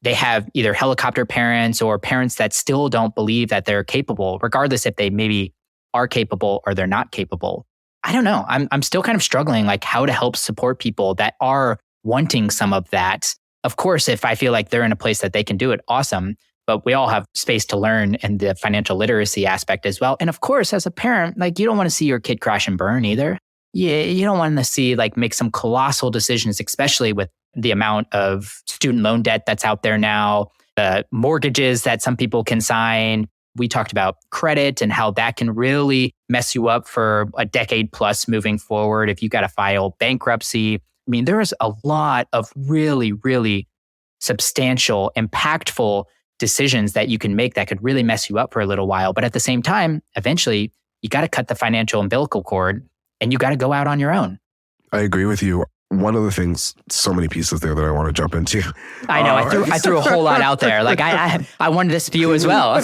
A: they have either helicopter parents or parents that still don't believe that they're capable, regardless if they maybe are capable or they're not capable. I don't know. I'm still kind of struggling, like how to help support people that are wanting some of that. Of course, if I feel like they're in a place that they can do it, awesome. But we all have space to learn in the financial literacy aspect as well. And of course, as a parent, like you don't want to see your kid crash and burn either. Yeah, you don't want to see like make some colossal decisions, especially with the amount of student loan debt that's out there now, the mortgages that some people can sign. We talked about credit and how that can really mess you up for a decade plus moving forward if you got to file bankruptcy. I mean, there is a lot of really, really substantial, impactful decisions that you can make that could really mess you up for a little while. But at the same time, eventually, you got to cut the financial umbilical cord and you got to go out on your own.
B: I agree with you. One of the things, so many pieces there that I want to jump into.
A: I know, I threw a whole lot out there. Like I wanted this view as well.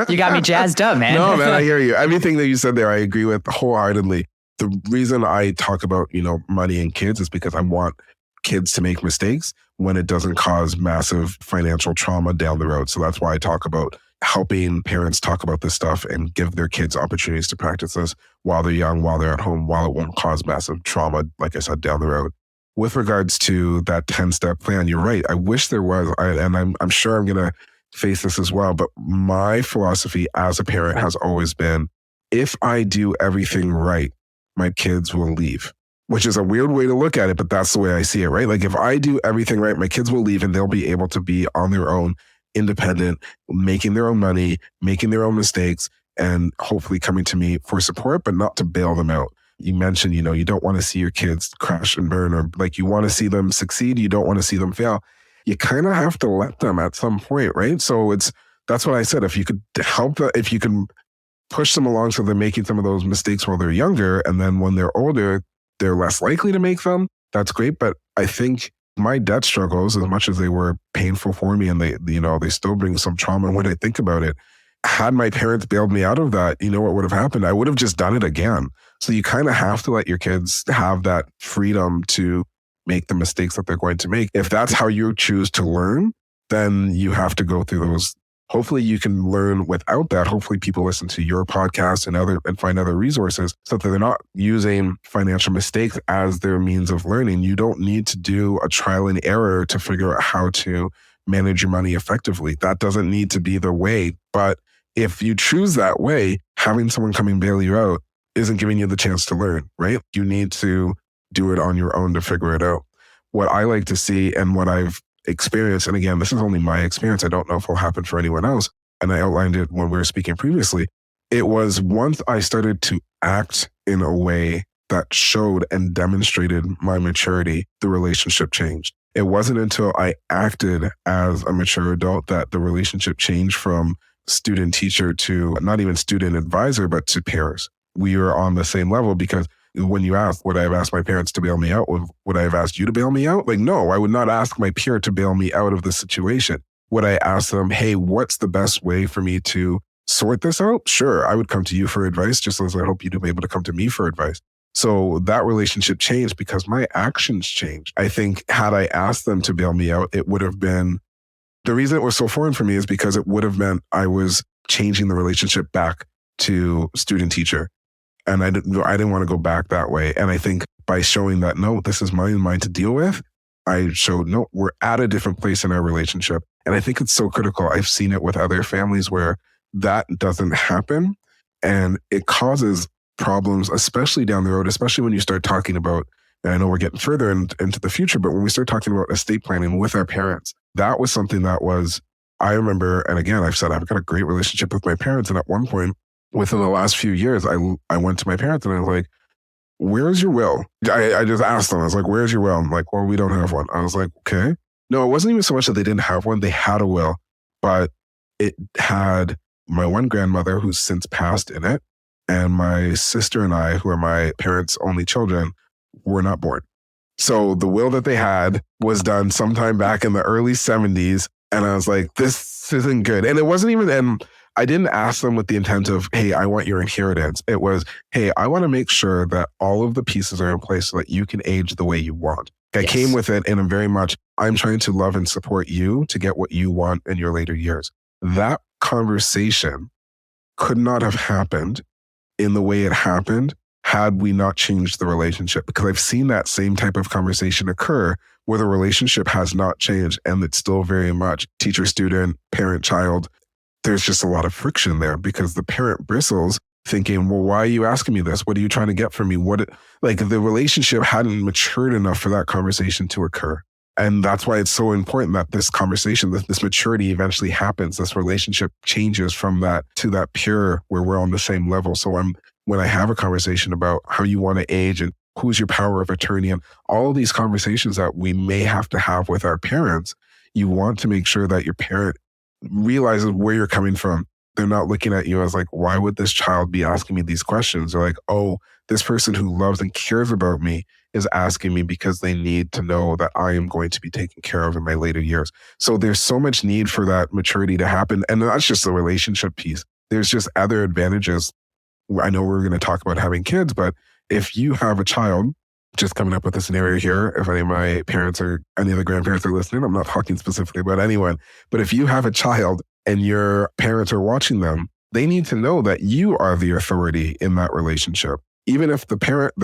A: You got me jazzed up, man.
B: No, man, I hear you. Everything that you said there, I agree with wholeheartedly. The reason I talk about, money and kids is because I want kids to make mistakes when it doesn't cause massive financial trauma down the road. So that's why I talk about helping parents talk about this stuff and give their kids opportunities to practice this while they're young, while they're at home, while it won't cause massive trauma, like I said, down the road. With regards to that 10-step plan, you're right. I wish there was, and I'm sure I'm going to face this as well, but my philosophy as a parent has always been, if I do everything right, my kids will leave. Which is a weird way to look at it, but that's the way I see it, right? Like if I do everything right, my kids will leave and they'll be able to be on their own, independent, making their own money, making their own mistakes, and hopefully coming to me for support, but not to bail them out. You mentioned, you don't want to see your kids crash and burn, or like you want to see them succeed. You don't want to see them fail. You kind of have to let them at some point, right? So that's what I said. If you could help, if you can push them along so they're making some of those mistakes while they're younger, and then when they're older, they're less likely to make them, that's great. But I think my debt struggles, as much as they were painful for me and they still bring some trauma when I think about it, had my parents bailed me out of that, what would have happened? I would have just done it again. So you kind of have to let your kids have that freedom to make the mistakes that they're going to make. If that's how you choose to learn, then you have to go through those. Hopefully you can learn without that. Hopefully people listen to your podcast and find other resources so that they're not using financial mistakes as their means of learning. You don't need to do a trial and error to figure out how to manage your money effectively. That doesn't need to be the way. But if you choose that way, having someone come and bail you out isn't giving you the chance to learn, right? You need to do it on your own to figure it out. What I like to see and what I've experienced, and again, this is only my experience, I don't know if it'll happen for anyone else, and I outlined it when we were speaking previously, it was once I started to act in a way that showed and demonstrated my maturity, the relationship changed. It wasn't until I acted as a mature adult that the relationship changed from student teacher to not even student advisor, but to peers. We were on the same level because when you asked, would I have asked my parents to bail me out? Would I have asked you to bail me out? Like, no, I would not ask my peer to bail me out of the situation. Would I ask them, hey, what's the best way for me to sort this out, sure, I would come to you for advice, just as I hope you'd be able to come to me for advice. So that relationship changed because my actions changed. I think had I asked them to bail me out, it would have been, the reason it was so foreign for me is because it would have meant I was changing the relationship back to student teacher. And I didn't want to go back that way. And I think by showing that, no, this is mine to deal with, I showed, no, we're at a different place in our relationship. And I think it's so critical. I've seen it with other families where that doesn't happen. And it causes problems, especially down the road, especially when you start talking about, and I know we're getting further into the future, but when we start talking about estate planning with our parents, that was something that was, I remember, and again, I've said I've got a great relationship with my parents. And at one point, within the last few years, I went to my parents and I was like, where's your will? I just asked them, I was like, where's your will? I'm like, well, we don't have one. I was like, okay. No, it wasn't even so much that they didn't have one. They had a will, but it had my one grandmother who's since passed in it. And my sister and I, who are my parents' only children, were not born. So the will that they had was done sometime back in the early 70s. And I was like, this isn't good. And it wasn't even, and I didn't ask them with the intent of, hey, I want your inheritance. It was, hey, I want to make sure that all of the pieces are in place so that you can age the way you want. I came with it, and I'm very much, I'm trying to love and support you to get what you want in your later years. That conversation could not have happened in the way it happened had we not changed the relationship, because I've seen that same type of conversation occur where the relationship has not changed and it's still very much teacher-student, parent-child. There's just a lot of friction there because the parent bristles thinking, well, why are you asking me this? What are you trying to get from me? Like the relationship hadn't matured enough for that conversation to occur. And that's why it's so important that this conversation, this maturity eventually happens. This relationship changes from that to that pure where we're on the same level. So when I have a conversation about how you want to age and who's your power of attorney and all of these conversations that we may have to have with our parents, you want to make sure that your parent realizes where you're coming from. They're not looking at you as like, why would this child be asking me these questions? They're like, oh, this person who loves and cares about me is asking me because they need to know that I am going to be taken care of in my later years. So there's so much need for that maturity to happen. And that's just the relationship piece. There's just other advantages. I know we're going to talk about having kids, but if you have a child, just coming up with a scenario here, if any of my parents or any of the grandparents are listening, I'm not talking specifically about anyone, but if you have a child and your parents are watching them, they need to know that you are the authority in that relationship. Even if the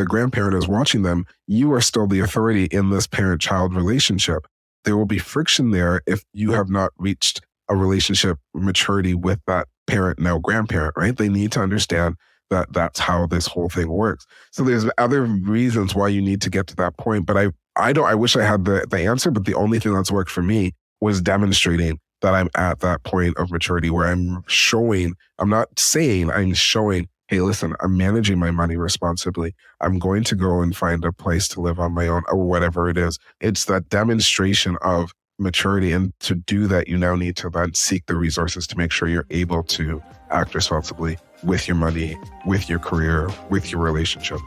B: grandparent is watching them, you are still the authority in this parent-child relationship. There will be friction there if you have not reached a relationship maturity with that parent, now grandparent, right? They need to understand that that's how this whole thing works. So there's other reasons why you need to get to that point. But I wish I had the answer, but the only thing that's worked for me was demonstrating that I'm at that point of maturity where I'm showing, I'm not saying, I'm showing, hey, listen, I'm managing my money responsibly. I'm going to go and find a place to live on my own or whatever it is. It's that demonstration of maturity. And to do that, you now need to then seek the resources to make sure you're able to act responsibly with your money, with your career, with your relationship.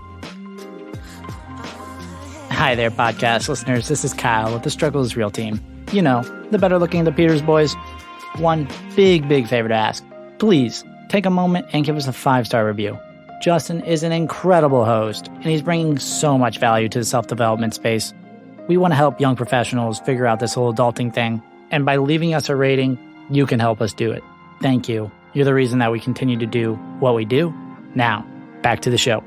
C: Hi there, podcast listeners. This is Kyle with the Struggle is Real team. You know, the better looking of the Peters boys. One big favor to ask. Please take a moment and give us a 5-star review. Justin is an incredible host, and he's bringing so much value to the self-development space. We want to help young professionals figure out this whole adulting thing, and by leaving us a rating, you can help us do it. Thank you. You're the reason that we continue to do what we do. Now, back to the show.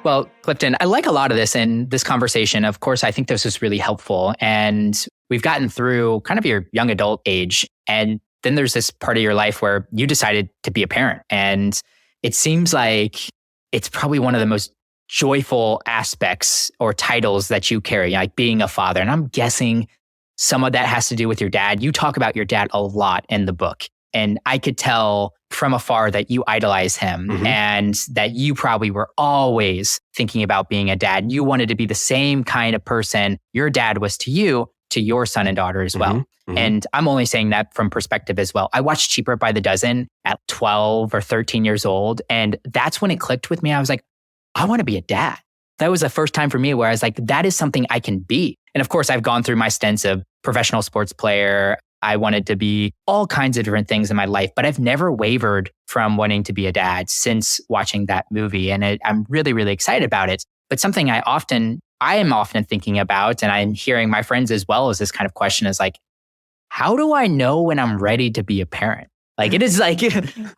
A: Well, Clifton, I like a lot of this in this conversation. Of course, I think this is really helpful. And we've gotten through kind of your young adult age. And then there's this part of your life where you decided to be a parent. And it seems like it's probably one of the most joyful aspects or titles that you carry, like being a father. And I'm guessing some of that has to do with your dad. You talk about your dad a lot in the book. And I could tell from afar that you idolize him and that you probably were always thinking about being a dad. You wanted to be the same kind of person your dad was to you, to your son and daughter as well. And I'm only saying that from perspective as well. I watched Cheaper by the Dozen at 12 or 13 years old. And that's when it clicked with me. I was like, I want to be a dad. That was the first time for me where I was like, that is something I can be. And of course, I've gone through my stints of professional sports player. I wanted to be all kinds of different things in my life, but I've never wavered from wanting to be a dad since watching that movie. And I'm really, really excited about it. But something I am often thinking about, and I'm hearing my friends as well, is this kind of question is like, how do I know when I'm ready to be a parent? Like it is like,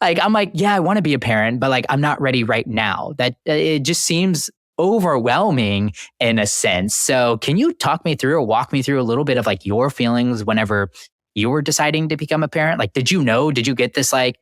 A: I'm like, yeah, I want to be a parent, but like, I'm not ready right now. That it just seems overwhelming in a sense. So can you talk me through or walk me through a little bit of like your feelings whenever you were deciding to become a parent? Like, did you get this like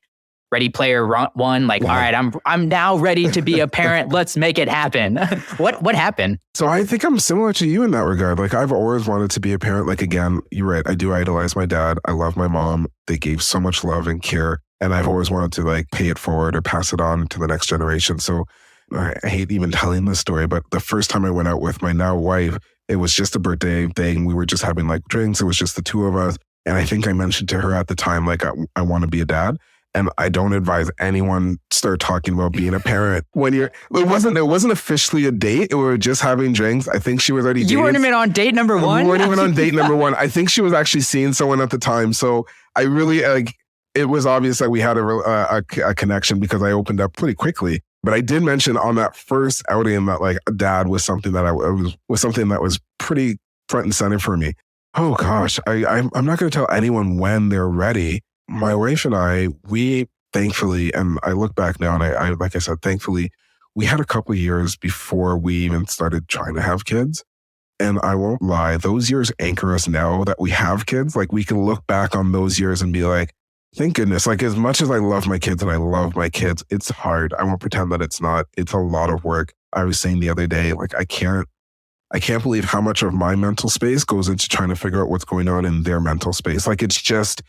A: Ready Player One? Like, all right, I'm now ready to be a parent. Let's make it happen. What happened?
B: So I think I'm similar to you in that regard. Like I've always wanted to be a parent. Like again, you're right. I do idolize my dad. I love my mom. They gave so much love and care. And I've always wanted to like pay it forward or pass it on to the next generation. So I hate even telling this story, but the first time I went out with my now wife, it was just a birthday thing. We were just having like drinks. It was just the two of us. And I think I mentioned to her at the time, like, I want to be a dad. And I don't advise anyone start talking about being a parent when it wasn't officially a date. We were just having drinks. I think she was already dating.
A: You weren't even on date number one?
B: We weren't even on date number one. I think she was actually seeing someone at the time. So I really, it was obvious that we had a connection because I opened up pretty quickly. But I did mention on that first outing that like a dad was something that was pretty front and center for me. Oh gosh, I'm not going to tell anyone when they're ready. My wife and I, we thankfully, and I look back now and I like I said, thankfully, we had a couple of years before we even started trying to have kids. And I won't lie, those years anchor us now that we have kids. Like we can look back on those years and be like, thank goodness. Like as much as I love my kids and I love my kids, it's hard. I won't pretend that it's not. It's a lot of work. I was saying the other day, like I can't believe how much of my mental space goes into trying to figure out what's going on in their mental space. Like it's just,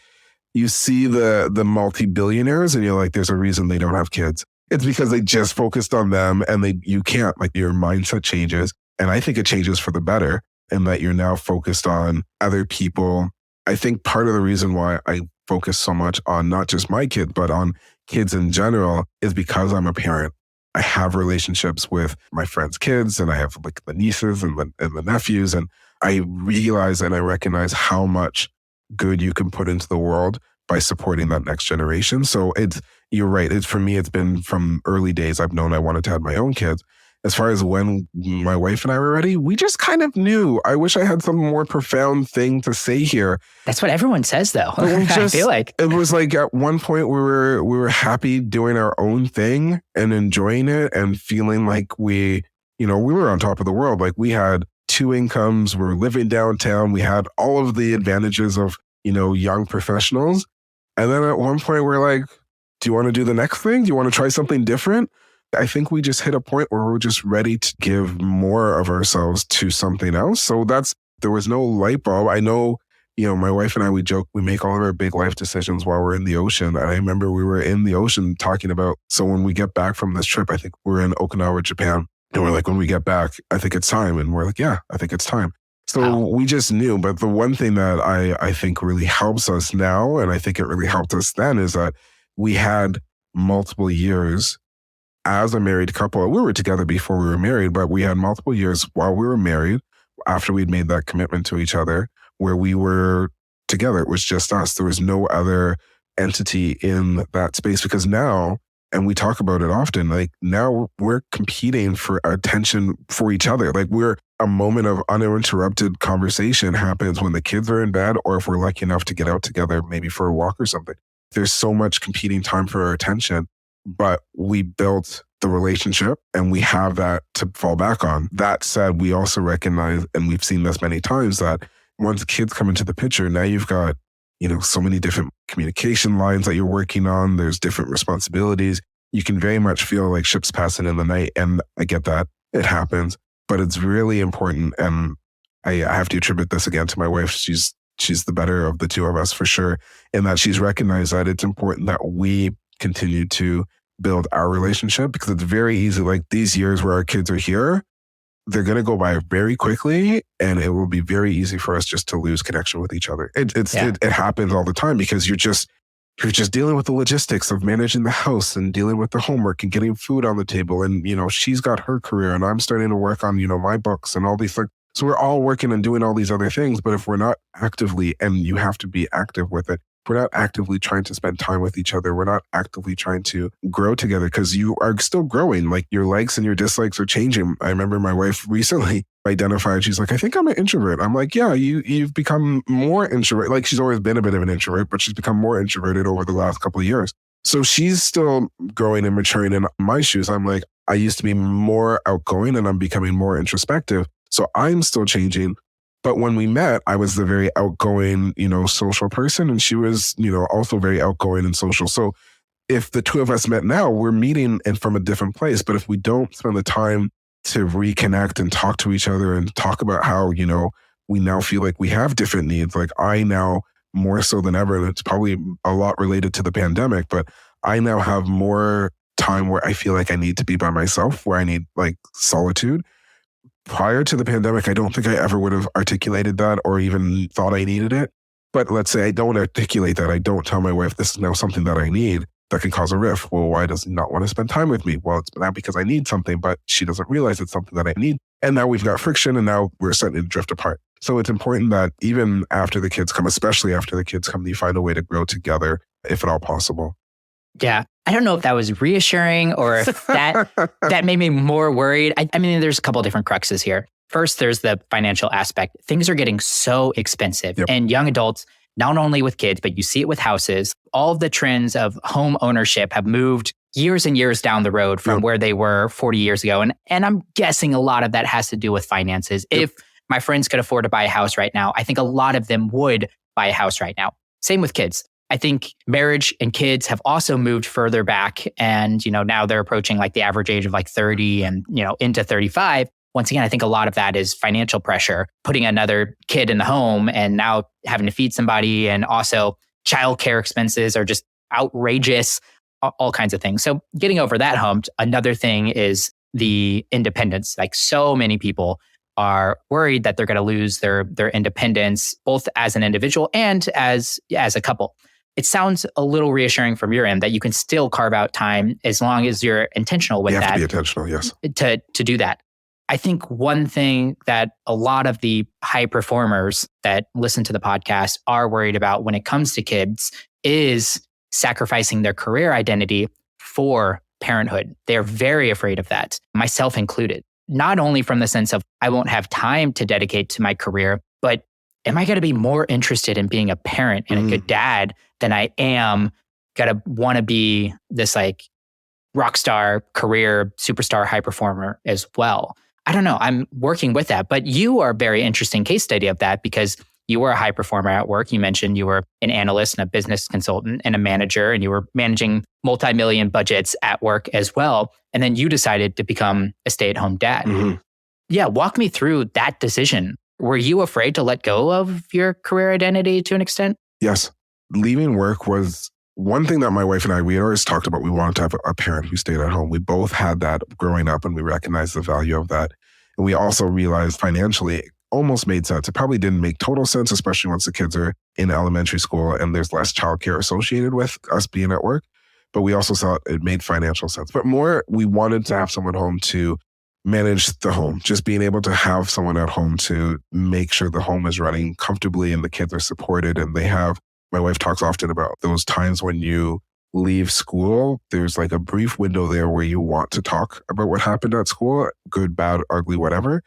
B: you see the multi-billionaires and you're like, there's a reason they don't have kids. It's because they just focused on them and you can't, like your mindset changes. And I think it changes for the better and that you're now focused on other people. I think part of the reason why I focus so much on not just my kids, but on kids in general is because I'm a parent. I have relationships with my friends' kids and I have like the nieces and the nephews. And I realize and I recognize how much good you can put into the world by supporting that next generation. So you're right. For me, it's been from early days. I've known I wanted to have my own kids. As far as when my wife and I were ready, we just kind of knew. I wish I had some more profound thing to say here.
A: That's what everyone says, though. I feel like
B: it was like at one point we were happy doing our own thing and enjoying it and feeling like we were on top of the world. Like we had 2 incomes, we were living downtown, we had all of the advantages of young professionals. And then at one point we're like, do you want to do the next thing? Do you want to try something different? I think we just hit a point where we're just ready to give more of ourselves to something else. So there was no light bulb. I know, my wife and I, we joke, we make all of our big life decisions while we're in the ocean. And I remember we were in the ocean talking about, so when we get back from this trip, I think we're in Okinawa, Japan. And we're like, when we get back, I think it's time. And we're like, yeah, I think it's time. So we just knew. But the one thing that I think really helps us now, and I think it really helped us then, is that we had multiple years as a married couple. We were together before we were married, but we had multiple years while we were married, after we'd made that commitment to each other, where we were together. It was just us. There was no other entity in that space because now, and we talk about it often, like now we're competing for attention for each other. Like a moment of uninterrupted conversation happens when the kids are in bed or if we're lucky enough to get out together, maybe for a walk or something. There's so much competing time for our attention. But we built the relationship and we have that to fall back on. That said, we also recognize, and we've seen this many times, that once kids come into the picture, now you've got, so many different communication lines that you're working on. There's different responsibilities. You can very much feel like ships passing in the night. And I get that. It happens. But it's really important. And I have to attribute this again to my wife. She's the better of the two of us for sure. In that she's recognized that it's important that we continue to build our relationship because it's very easy. Like these years where our kids are here, they're going to go by very quickly and it will be very easy for us just to lose connection with each other. It happens all the time because you're just dealing with the logistics of managing the house and dealing with the homework and getting food on the table. And, she's got her career and I'm starting to work on, my books and all these things. So we're all working and doing all these other things. But if we're not actively, and you have to be active with it, we're not actively trying to spend time with each other. We're not actively trying to grow together because you are still growing. Like your likes and your dislikes are changing. I remember my wife recently identified, she's like, I think I'm an introvert. I'm like, yeah, you've become more introvert. Like she's always been a bit of an introvert, but she's become more introverted over the last couple of years. So she's still growing and maturing in my shoes. I'm like, I used to be more outgoing and I'm becoming more introspective. So I'm still changing. But when we met, I was the very outgoing, social person. And she was, also very outgoing and social. So if the two of us met now, we're meeting and from a different place. But if we don't spend the time to reconnect and talk to each other and talk about how, we now feel like we have different needs. Like I now more so than ever, and it's probably a lot related to the pandemic, but I now have more time where I feel like I need to be by myself, where I need like solitude. Prior to the pandemic, I don't think I ever would have articulated that or even thought I needed it. But let's say I don't articulate that. I don't tell my wife this is now something that I need. That can cause a rift. Well, why does he not want to spend time with me? Well, it's not because I need something, but she doesn't realize it's something that I need. And now we've got friction and now we're starting to drift apart. So it's important that even after the kids come, especially after the kids come, you find a way to grow together, if at all possible.
A: Yeah. I don't know if that was reassuring or if that made me more worried. I mean, there's a couple of different cruxes here. First, there's the financial aspect. Things are getting so expensive.
B: Yep.
A: And young adults, not only with kids, but you see it with houses, all of the trends of home ownership have moved years and years down the road from where they were 40 years ago. And I'm guessing a lot of that has to do with finances. If my friends could afford to buy a house right now, I think a lot of them would buy a house right now. Same with kids. I think marriage and kids have also moved further back. And, now they're approaching like the average age of like 30 and, into 35. Once again, I think a lot of that is financial pressure, putting another kid in the home and now having to feed somebody. And also childcare expenses are just outrageous, all kinds of things. So getting over that hump, another thing is the independence. Like so many people are worried that they're going to lose their independence, both as an individual and as a couple. It sounds a little reassuring from your end that you can still carve out time as long as you're intentional with that.
B: You have to be intentional, yes.
A: To do that. I think one thing that a lot of the high performers that listen to the podcast are worried about when it comes to kids is sacrificing their career identity for parenthood. They're very afraid of that, myself included. Not only from the sense of I won't have time to dedicate to my career, but am I going to be more interested in being a parent and a good dad than I am going to want to be this like rock star, career, superstar, high performer as well? I don't know. I'm working with that, but you are a very interesting case study of that because you were a high performer at work. You mentioned you were an analyst and a business consultant and a manager, and you were managing multi-million budgets at work as well. And then you decided to become a stay-at-home dad.
B: Mm-hmm.
A: Yeah, walk me through that decision. Were you afraid to let go of your career identity to an extent?
B: Yes. Leaving work was one thing that my wife and I, we had always talked about. We wanted to have a parent who stayed at home. We both had that growing up and we recognized the value of that. And we also realized financially it almost made sense. It probably didn't make total sense, especially once the kids are in elementary school and there's less childcare associated with us being at work. But we also saw it made financial sense. But more, we wanted to have someone home to manage the home, just being able to have someone at home to make sure the home is running comfortably and the kids are supported. And my wife talks often about those times when you leave school, there's like a brief window there where you want to talk about what happened at school, good, bad, ugly, whatever.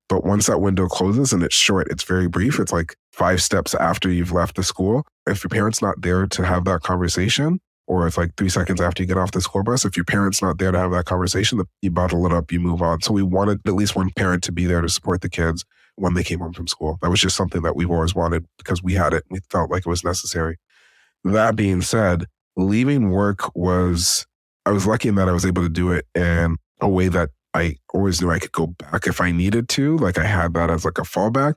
B: But once that window closes and it's short, it's very brief. It's like 5 steps after you've left the school. If your parent's not there to have that conversation, or it's like 3 seconds after you get off the school bus, if your parent's not there to have that conversation, you bottle it up, you move on. So we wanted at least one parent to be there to support the kids when they came home from school. That was just something that we've always wanted because we had it. We felt like it was necessary. That being said, leaving work I was lucky in that I was able to do it in a way that I always knew I could go back if I needed to. Like I had that as like a fallback.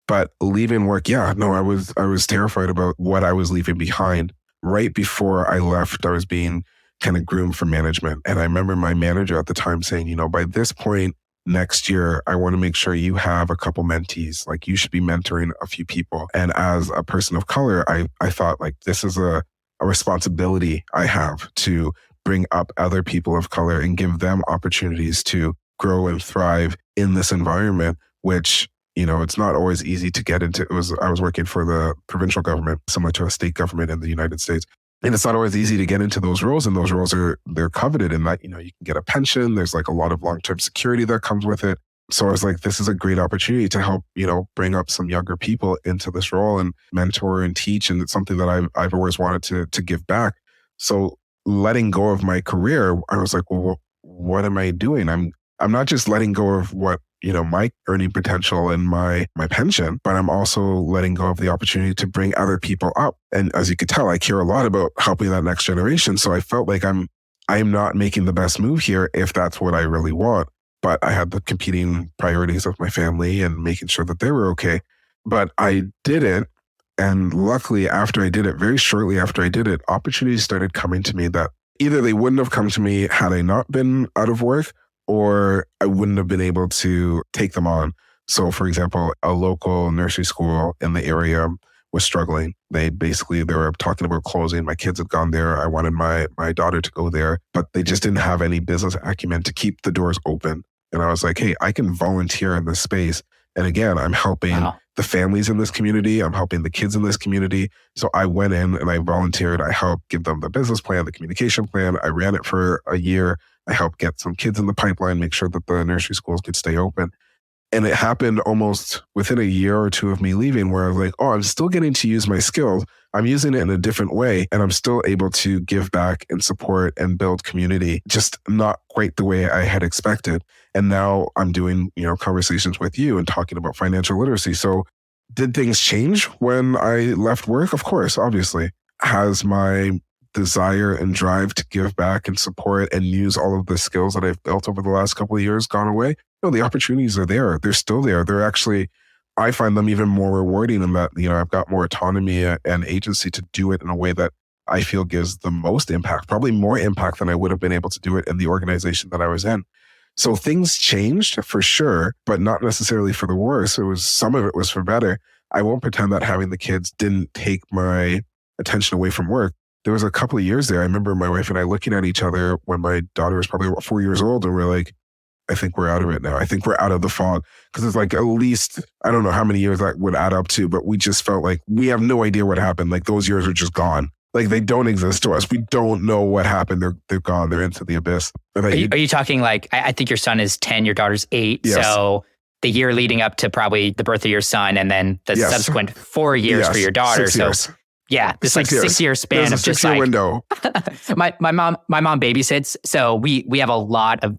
B: But leaving work, I was terrified about what I was leaving behind. Right before I left, I was being kind of groomed for management. And I remember my manager at the time saying, by this point next year, I want to make sure you have a couple mentees. Like you should be mentoring a few people. And as a person of color, I thought like this is a responsibility I have to bring up other people of color and give them opportunities to grow and thrive in this environment, which It's not always easy to get into. I was working for the provincial government, similar to a state government in the United States. And it's not always easy to get into those roles. And those roles they're coveted in that, you can get a pension. There's like a lot of long-term security that comes with it. So I was like, this is a great opportunity to help, bring up some younger people into this role and mentor and teach. And it's something that I've always wanted to give back. So letting go of my career, I was like, well, what am I doing? I'm not just letting go of what, my earning potential and my pension, but I'm also letting go of the opportunity to bring other people up. And as you could tell, I care a lot about helping that next generation. So I felt like I'm not making the best move here if that's what I really want. But I had the competing priorities of my family and making sure that they were okay. But I did it. And luckily, after I did it, very shortly after I did it, opportunities started coming to me that either they wouldn't have come to me had I not been out of work, or I wouldn't have been able to take them on. So for example, a local nursery school in the area was struggling. They were talking about closing. My kids had gone there. I wanted my daughter to go there, but they just didn't have any business acumen to keep the doors open. And I was like, hey, I can volunteer in this space. And again, I'm helping the families in this community. I'm helping the kids in this community. So I went in and I volunteered. I helped give them the business plan, the communication plan. I ran it for a year. I helped get some kids in the pipeline, make sure that the nursery schools could stay open. And it happened almost within a year or two of me leaving, where I was like, oh, I'm still getting to use my skills. I'm using it in a different way. And I'm still able to give back and support and build community, just not quite the way I had expected. And now I'm doing, conversations with you and talking about financial literacy. So did things change when I left work? Of course, obviously. Has my desire and drive to give back and support and use all of the skills that I've built over the last couple of years gone away? No, the opportunities are there. They're still there. They're actually, I find them even more rewarding in that, I've got more autonomy and agency to do it in a way that I feel gives the most impact, probably more impact than I would have been able to do it in the organization that I was in. So things changed for sure, but not necessarily for the worse. Some of it was for better. I won't pretend that having the kids didn't take my attention away from work. There was a couple of years there. I remember my wife and I looking at each other when my daughter was probably 4 years old, and we're like, I think we're out of it now. I think we're out of the fog. Because it's like at least, I don't know how many years that would add up to, but we just felt like we have no idea what happened. Like those years are just gone. Like they don't exist to us. We don't know what happened. They're gone. They're into the abyss.
A: Are you talking like, I think your son is 10, your daughter's 8.
B: Yes.
A: So the year leading up to probably the birth of your son, and then the subsequent 4 years for your daughter.
B: 6 years.
A: Yeah, this like 6 year span
B: There's
A: of
B: a
A: just
B: 6 year
A: like
B: window.
A: my mom babysits, so we have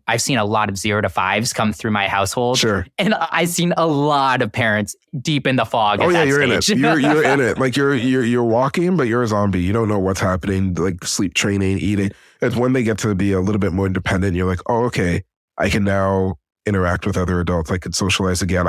A: I've seen a lot of 0 to 5s come through my household.
B: Sure.
A: And I've seen a lot of parents deep in the fog.
B: Oh yeah, you're
A: stage.
B: in it. You're in it. Like you're walking, but you're a zombie. You don't know what's happening. Like sleep training, eating. It's when they get to be a little bit more independent. You're like, oh, okay, I can now interact with other adults. I could socialize again.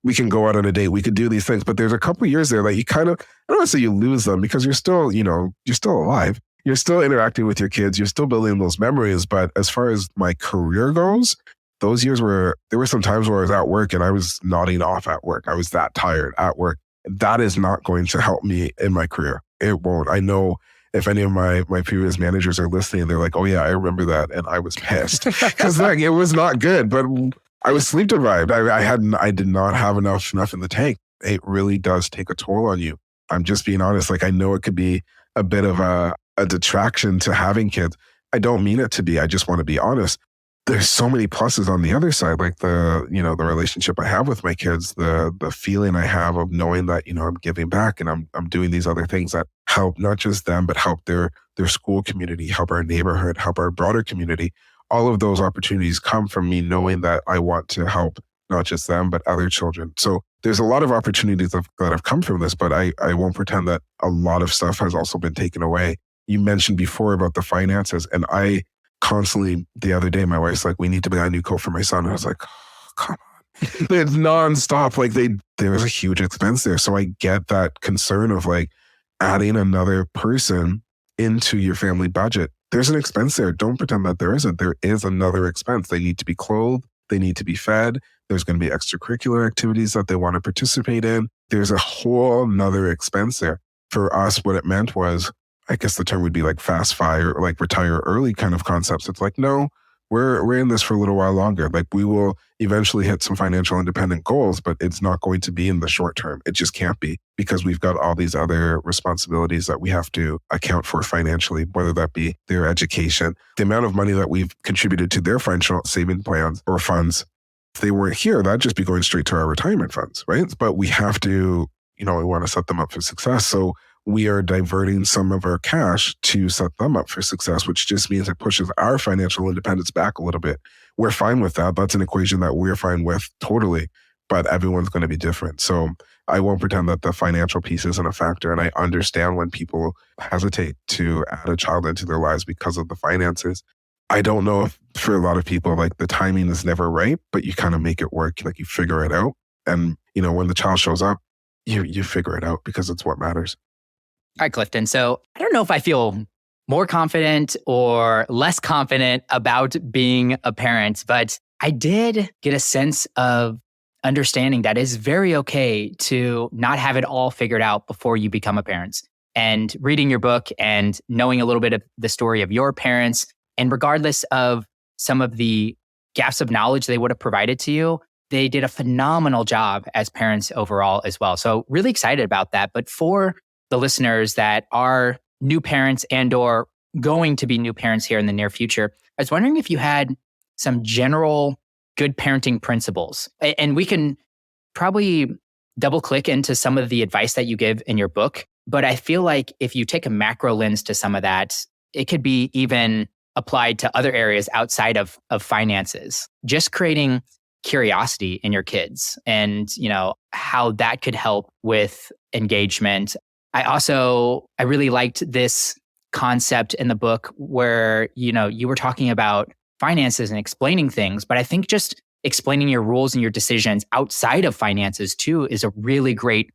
B: We can go out on a date. We could do these things. But there's a couple of years there that you kind of, I don't want to say you lose them, because you're still, you're still alive. You're still interacting with your kids. You're still building those memories. But as far as my career goes, those years there were some times where I was at work and I was nodding off at work. I was that tired at work. That is not going to help me in my career. It won't. I know if any of my previous managers are listening, they're like, oh yeah, I remember that. And I was pissed because like, it was not good, but I was sleep deprived. I did not have enough in the tank. It really does take a toll on you. I'm just being honest. Like I know it could be a bit of a detraction to having kids. I don't mean it to be. I just want to be honest. There's so many pluses on the other side, like the relationship I have with my kids, the feeling I have of knowing that, I'm giving back and I'm doing these other things that help not just them, but help their school community, help our neighborhood, help our broader community. All of those opportunities come from me knowing that I want to help not just them, but other children. So there's a lot of opportunities that have come from this, but I won't pretend that a lot of stuff has also been taken away. You mentioned before about the finances, and I constantly, the other day, my wife's like, we need to buy a new coat for my son. And I was like, oh, come on. It's nonstop. Like there was a huge expense there. So I get that concern of like adding another person into your family budget. There's an expense there. Don't pretend that there isn't. There is another expense. They need to be clothed. They need to be fed. There's going to be extracurricular activities that they want to participate in. There's a whole nother expense there. For us, what it meant was, I guess the term would be like fast fire or like retire early kind of concepts. It's like, no, we're in this for a little while longer. Like we will eventually hit some financial independent goals, but it's not going to be in the short term. It just can't be because we've got all these other responsibilities that we have to account for financially, whether that be their education, the amount of money that we've contributed to their financial saving plans or funds. If they weren't here, that'd just be going straight to our retirement funds, right? But we have to, we want to set them up for success. So we are diverting some of our cash to set them up for success, which just means it pushes our financial independence back a little bit. We're fine with that. That's an equation that we're fine with totally, but everyone's going to be different. So I won't pretend that the financial piece isn't a factor. And I understand when people hesitate to add a child into their lives because of the finances. I don't know if for a lot of people, like the timing is never right, but you kind of make it work. Like you figure it out. And, when the child shows up, you figure it out because it's what matters.
A: All right, Clifton. So I don't know if I feel more confident or less confident about being a parent, but I did get a sense of understanding that it's very okay to not have it all figured out before you become a parent. And reading your book and knowing a little bit of the story of your parents, and regardless of some of the gaps of knowledge they would have provided to you, they did a phenomenal job as parents overall as well. So really excited about that. But for the listeners that are new parents and or going to be new parents here in the near future, I was wondering if you had some general good parenting principles. And we can probably double click into some of the advice that you give in your book. But I feel like if you take a macro lens to some of that, it could be even applied to other areas outside of finances. Just creating curiosity in your kids and, how that could help with engagement. I really liked this concept in the book where, you were talking about finances and explaining things, but I think just explaining your rules and your decisions outside of finances too is a really great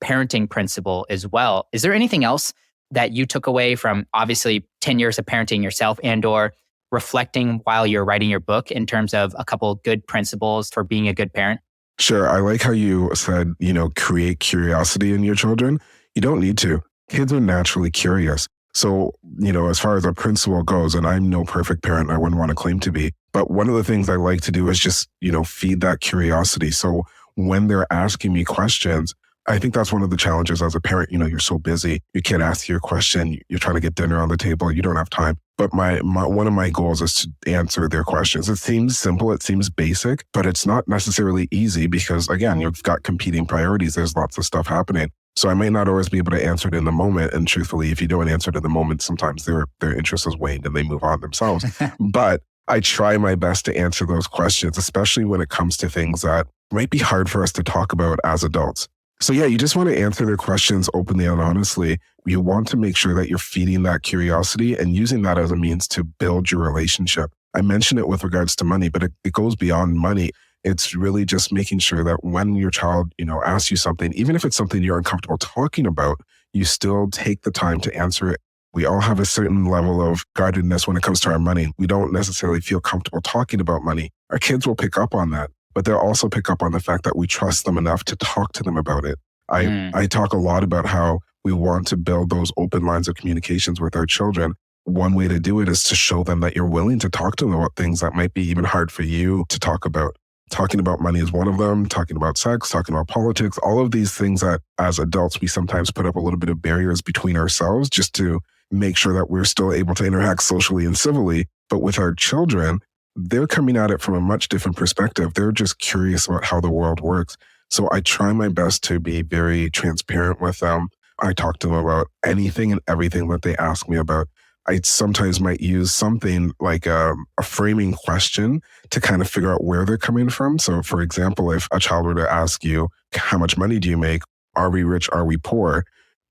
A: parenting principle as well. Is there anything else that you took away from obviously 10 years of parenting yourself and or reflecting while you're writing your book in terms of a couple of good principles for being a good parent?
B: Sure. I like how you said, create curiosity in your children. You don't need to. Kids are naturally curious. So, as far as a principle goes, and I'm no perfect parent, I wouldn't want to claim to be, but one of the things I like to do is just, feed that curiosity. So when they're asking me questions, I think that's one of the challenges as a parent. You're so busy. Your kid asks you a question. You're trying to get dinner on the table. You don't have time. But my one of my goals is to answer their questions. It seems simple. It seems basic, but it's not necessarily easy because, again, you've got competing priorities. There's lots of stuff happening. So I may not always be able to answer it in the moment. And truthfully, if you don't answer it in the moment, sometimes their interest has waned and they move on themselves. But I try my best to answer those questions, especially when it comes to things that might be hard for us to talk about as adults. So yeah, you just want to answer their questions openly and honestly. You want to make sure that you're feeding that curiosity and using that as a means to build your relationship. I mentioned it with regards to money, but it goes beyond money. It's really just making sure that when your child, asks you something, even if it's something you're uncomfortable talking about, you still take the time to answer it. We all have a certain level of guardedness when it comes to our money. We don't necessarily feel comfortable talking about money. Our kids will pick up on that, but they'll also pick up on the fact that we trust them enough to talk to them about it. I talk a lot about how we want to build those open lines of communications with our children. One way to do it is to show them that you're willing to talk to them about things that might be even hard for you to talk about. Talking about money is one of them, talking about sex, talking about politics, all of these things that as adults, we sometimes put up a little bit of barriers between ourselves just to make sure that we're still able to interact socially and civilly. But with our children, they're coming at it from a much different perspective. They're just curious about how the world works. So I try my best to be very transparent with them. I talk to them about anything and everything that they ask me about. I sometimes might use something like a framing question to kind of figure out where they're coming from. So for example, if a child were to ask you, how much money do you make? Are we rich? Are we poor?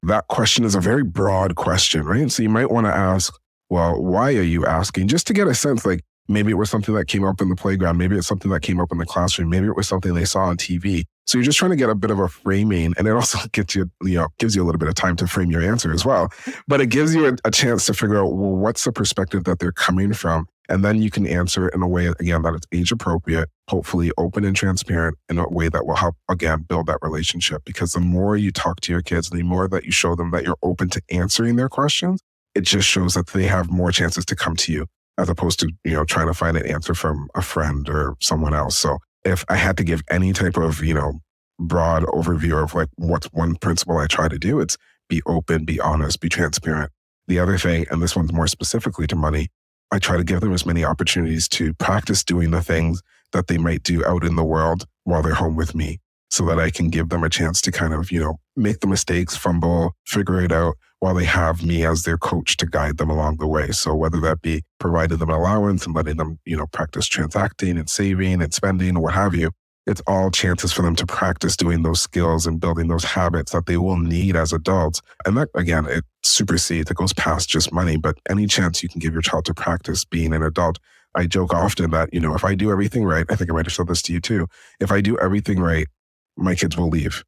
B: That question is a very broad question, right? So you might want to ask, well, why are you asking? Just to get a sense, like maybe it was something that came up in the playground. Maybe it's something that came up in the classroom. Maybe it was something they saw on TV. So you're just trying to get a bit of a framing, and it also gets you, gives you a little bit of time to frame your answer as well. But it gives you a chance to figure out, well, what's the perspective that they're coming from? And then you can answer it in a way, again, that it's age appropriate, hopefully open and transparent in a way that will help, again, build that relationship. Because the more you talk to your kids, the more that you show them that you're open to answering their questions, it just shows that they have more chances to come to you. as opposed to, trying to find an answer from a friend or someone else. So if I had to give any type of, broad overview of like what's one principle I try to do, it's be open, be honest, be transparent. The other thing, and this one's more specifically to money, I try to give them as many opportunities to practice doing the things that they might do out in the world while they're home with me, so that I can give them a chance to kind of, make the mistakes, fumble, figure it out while they have me as their coach to guide them along the way. So whether that be providing them an allowance and letting them, practice transacting and saving and spending or what have you, it's all chances for them to practice doing those skills and building those habits that they will need as adults. And that, again, it supersedes, it goes past just money, but any chance you can give your child to practice being an adult. I joke often that, if I do everything right, I think I might have said this to you too, if I do everything right, my kids will leave,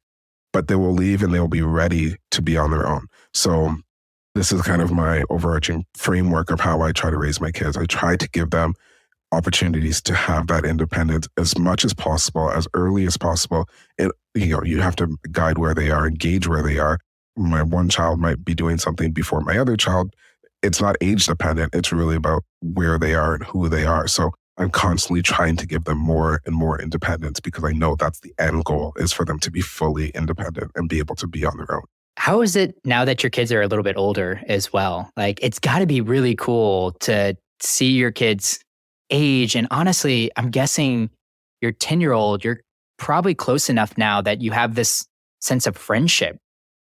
B: but they will leave and they will be ready to be on their own. So this is kind of my overarching framework of how I try to raise my kids. I try to give them opportunities to have that independence as much as possible, as early as possible. And, you have to guide where they are, engage where they are. My one child might be doing something before my other child. It's not age dependent. It's really about where they are and who they are. So I'm constantly trying to give them more and more independence, because I know that's the end goal, is for them to be fully independent and be able to be on their own.
A: How is it now that your kids are a little bit older as well? Like, it's got to be really cool to see your kids age. And honestly, I'm guessing your 10-year-old, you're probably close enough now that you have this sense of friendship.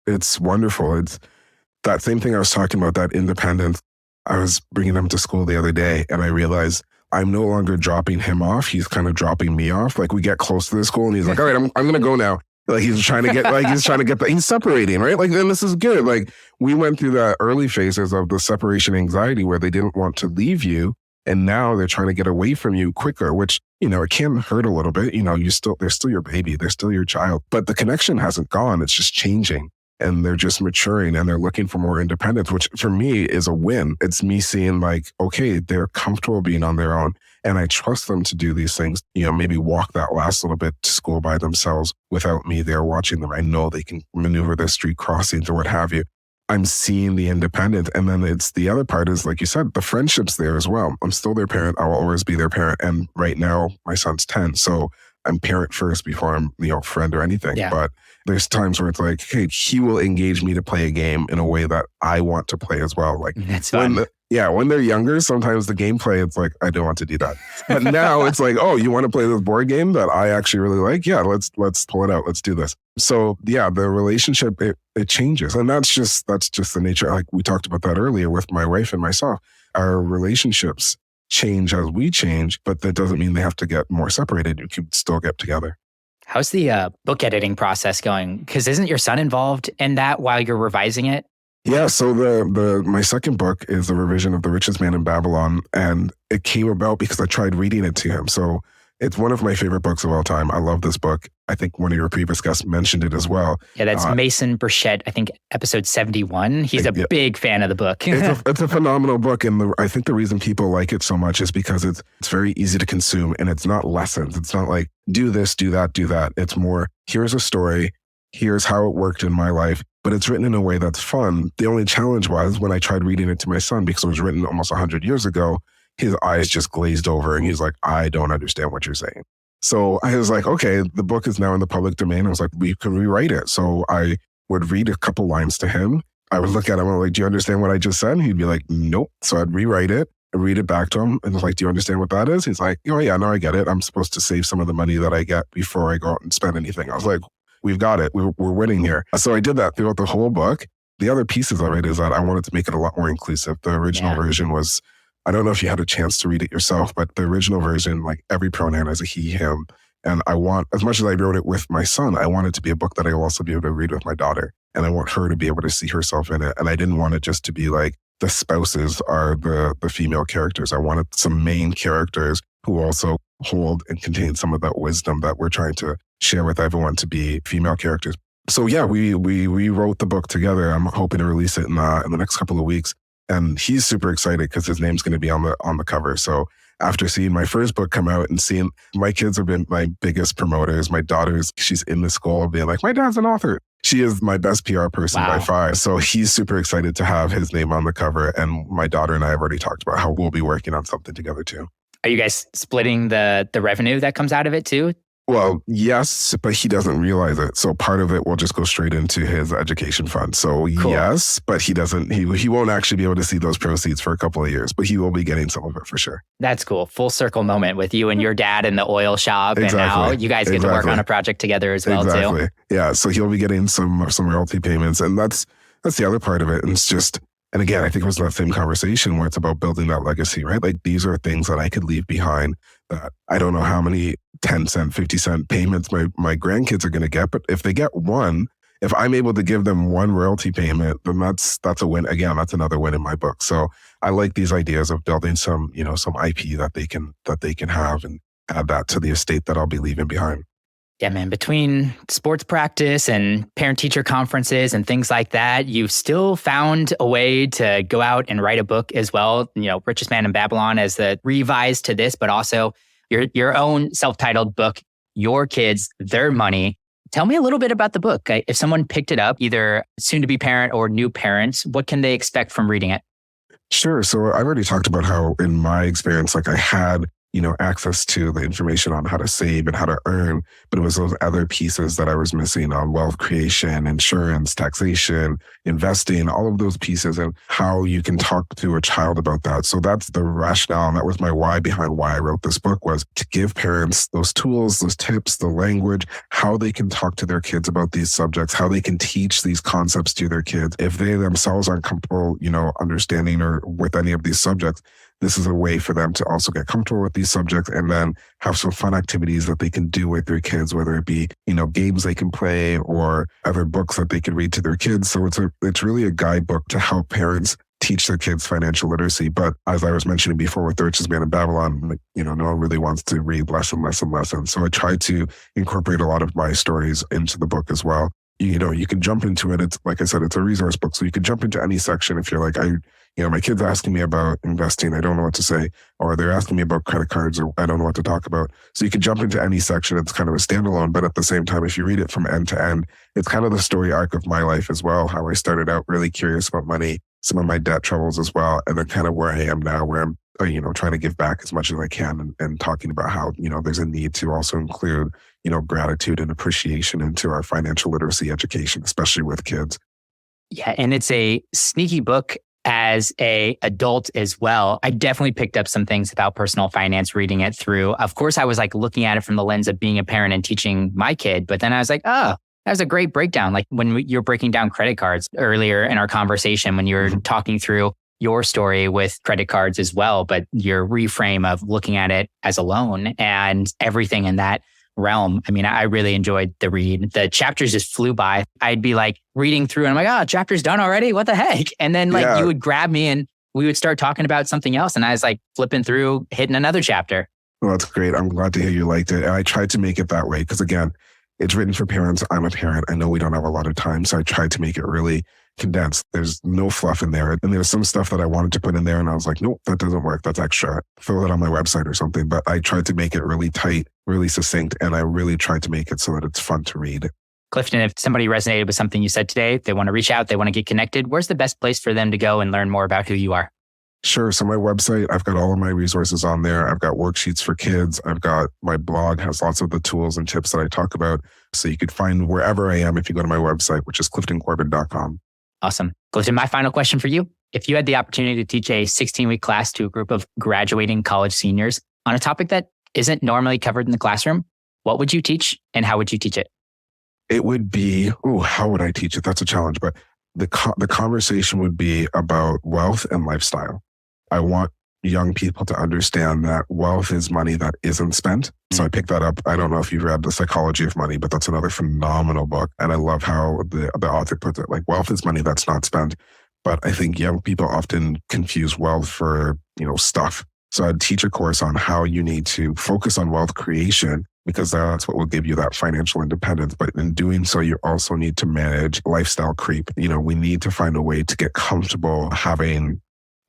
B: It's wonderful. It's that same thing I was talking about, that independence. I was bringing him to school the other day and I realized I'm no longer dropping him off. He's kind of dropping me off. Like, we get close to the school and he's like, all right, I'm going to go now. Like, he's trying to get, he's separating, right? Like, and this is good. Like, we went through the early phases of the separation anxiety where they didn't want to leave you. And now they're trying to get away from you quicker, which, it can hurt a little bit. They're still your baby. They're still your child, but the connection hasn't gone. It's just changing. And they're just maturing and they're looking for more independence, which for me is a win. It's me seeing like, okay, they're comfortable being on their own. And I trust them to do these things, maybe walk that last little bit to school by themselves without me there watching them. I know they can maneuver their street crossings or what have you. I'm seeing the independence. And then it's the other part is, like you said, the friendship's there as well. I'm still their parent. I will always be their parent. And right now my son's 10. So I'm parent first before I'm, friend or anything.
A: Yeah.
B: But there's times where it's like, hey, he will engage me to play a game in a way that I want to play as well. Like,
A: that's fun.
B: When they're younger, sometimes the gameplay, it's like, I don't want to do that. But now it's like, oh, you want to play this board game that I actually really like? Yeah, let's pull it out. Let's do this. So yeah, the relationship, it changes. And that's just the nature. Like we talked about that earlier with my wife and myself. Our relationships change as we change, but that doesn't mean they have to get more separated. You can still get together.
A: How's the book editing process going? Because isn't your son involved in that while you're revising it?
B: Yeah, so my second book is a revision of The Richest Man in Babylon, and it came about because I tried reading it to him. So it's one of my favorite books of all time. I love this book. I think one of your previous guests mentioned it as well.
A: Yeah, that's Mason Burchett, I think episode 71. He's a big fan of the book.
B: It's a phenomenal book, and I think the reason people like it so much is because it's very easy to consume, and it's not lessons. It's not like, do this, do that, do that. It's more, here's a story, here's how it worked in my life, but it's written in a way that's fun. The only challenge was when I tried reading it to my son, because it was written almost 100 years ago, his eyes just glazed over and he's like, I don't understand what you're saying. So I was like, okay, the book is now in the public domain. I was like, we can rewrite it. So I would read a couple lines to him. I would look at him and I'm like, do you understand what I just said? And he'd be like, nope. So I'd rewrite it and read it back to him. And I was like, do you understand what that is? He's like, oh yeah, no, I get it. I'm supposed to save some of the money that I get before I go out and spend anything. I was like, we've got it. We're winning here. So I did that throughout the whole book. The other pieces of it is that I wanted to make it a lot more inclusive. The original version was, I don't know if you had a chance to read it yourself, but the original version, like every pronoun is a he, him. And I want, as much as I wrote it with my son, I want it to be a book that I will also be able to read with my daughter. And I want her to be able to see herself in it. And I didn't want it just to be like the spouses are the female characters. I wanted some main characters who also hold and contain some of that wisdom that we're trying to share with everyone to be female characters. So yeah, we wrote the book together. I'm hoping to release it in the next couple of weeks. And he's super excited because his name's going to be on the cover. So after seeing my first book come out and seeing my kids have been my biggest promoters, my daughter's, she's in the school being like, my dad's an author. She is my best PR person by
A: Wow.
B: far. So he's super excited to have his name on the cover. And my daughter and I have already talked about how we'll be working on something together too.
A: Are you guys splitting the revenue that comes out of it too?
B: Well, yes, but he doesn't realize it. So part of it will just go straight into his education fund. So
A: Cool.
B: yes, but he won't actually be able to see those proceeds for a couple of years, but he will be getting some of it for sure.
A: That's cool. Full circle moment with you and your dad in the oil shop, and now you guys get to work on a project together as well too.
B: Yeah. So he'll be getting some royalty payments, and that's the other part of it. And it's just, and again, I think it was that same conversation where it's about building that legacy, right? Like these are things that I could leave behind that I don't know how many 10 cent, 50 cent payments my grandkids are going to get. But if they get one, if I'm able to give them one royalty payment, then that's a win. Again, that's another win in my book. So I like these ideas of building some IP that they can have and add that to the estate that I'll be leaving behind.
A: Yeah, man, between sports practice and parent-teacher conferences and things like that, you've still found a way to go out and write a book as well. Richest Man in Babylon as the revised to this, but also your own self-titled book, Your Kids, Their Money. Tell me a little bit about the book. If someone picked it up, either soon-to-be parent or new parents, what can they expect from reading it?
B: Sure. So I've already talked about how in my experience, like I had access to the information on how to save and how to earn, but it was those other pieces that I was missing on wealth creation, insurance, taxation, investing, all of those pieces, and how you can talk to a child about that. So that's the rationale. And that was my why behind why I wrote this book, was to give parents those tools, those tips, the language, how they can talk to their kids about these subjects, how they can teach these concepts to their kids. If they themselves aren't comfortable, understanding or with any of these subjects, this is a way for them to also get comfortable with these subjects and then have some fun activities that they can do with their kids, whether it be, games they can play or other books that they can read to their kids. So it's really a guidebook to help parents teach their kids financial literacy. But as I was mentioning before with The Richest Man in Babylon, no one really wants to read less and less and less. And so I tried to incorporate a lot of my stories into the book as well. You can jump into it. It's like I said, it's a resource book. So you can jump into any section if you're like, my kid's asking me about investing. I don't know what to say. Or they're asking me about credit cards, or I don't know what to talk about. So you can jump into any section. It's kind of a standalone, but at the same time, if you read it from end to end, it's kind of the story arc of my life as well. How I started out really curious about money, some of my debt troubles as well. And then kind of where I am now, where I'm, trying to give back as much as I can and talking about how, there's a need to also include, gratitude and appreciation into our financial literacy education, especially with kids.
A: Yeah. And it's a sneaky book as a adult as well. I definitely picked up some things about personal finance reading it through. Of course, I was like looking at it from the lens of being a parent and teaching my kid, but then I was like, oh, that was a great breakdown. Like when you're breaking down credit cards earlier in our conversation, when you were talking through your story with credit cards as well, but your reframe of looking at it as a loan and everything in that realm. I mean, I really enjoyed the read. The chapters just flew by. I'd be like reading through and I'm like, oh, chapter's done already? What the heck? And then you would grab me and we would start talking about something else. And I was like flipping through, hitting another chapter.
B: Well, that's great. I'm glad to hear you liked it. And I tried to make it that way because again, it's written for parents. I'm a parent. I know we don't have a lot of time. So I tried to make it really condensed. There's no fluff in there. And there's some stuff that I wanted to put in there. And I was like, nope, that doesn't work. That's extra. Throw it on my website or something. But I tried to make it really tight, really succinct. And I really tried to make it so that it's fun to read.
A: Clifton, if somebody resonated with something you said today, they want to reach out, they want to get connected, where's the best place for them to go and learn more about who you are?
B: Sure. So my website, I've got all of my resources on there. I've got worksheets for kids. I've got my blog has lots of the tools and tips that I talk about. So you could find wherever I am if you go to my website, which is cliftoncorbin.com.
A: Awesome. Clifton, my final question for you. If you had the opportunity to teach a 16-week class to a group of graduating college seniors on a topic that isn't normally covered in the classroom, what would you teach and how would you teach it?
B: It would be, how would I teach it? That's a challenge. But the conversation would be about wealth and lifestyle. I want young people to understand that wealth is money that isn't spent. So I picked that up. I don't know if you've read The Psychology of Money, but that's another phenomenal book. And I love how the author puts it, like wealth is money that's not spent. But I think young people often confuse wealth for, stuff. So I'd teach a course on how you need to focus on wealth creation because that's what will give you that financial independence. But in doing so, you also need to manage lifestyle creep. We need to find a way to get comfortable having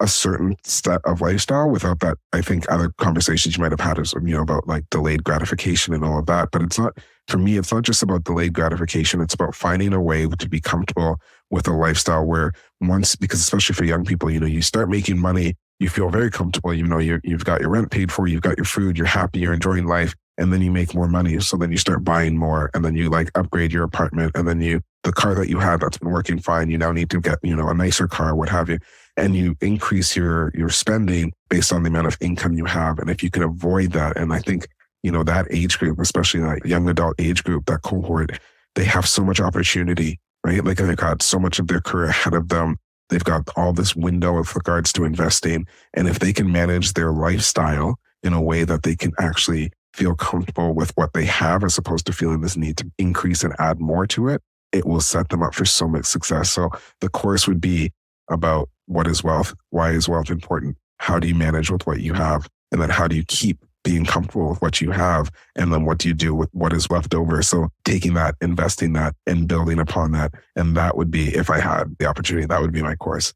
B: a certain set of lifestyle without that. I think other conversations you might have had is, about like delayed gratification and all of that. But it's not, for me, it's not just about delayed gratification. It's about finding a way to be comfortable with a lifestyle where because especially for young people, you start making money, you feel very comfortable, you've got your rent paid for, you've got your food, you're happy, you're enjoying life. And then you make more money. So then you start buying more, and then you like upgrade your apartment, and then the car that you had that's been working fine, you now need to get, a nicer car, what have you. And you increase your spending based on the amount of income you have. And if you can avoid that, and I think, that age group, especially like young adult age group, that cohort, they have so much opportunity, right? Like they've got so much of their career ahead of them. They've got all this window with regards to investing. And if they can manage their lifestyle in a way that they can actually feel comfortable with what they have, as opposed to feeling this need to increase and add more to it, it will set them up for so much success. So the course would be about what is wealth? Why is wealth important? How do you manage with what you have? And then how do you keep being comfortable with what you have? And then what do you do with what is left over? So taking that, investing that, and building upon that. And that would be, if I had the opportunity, that would be my course.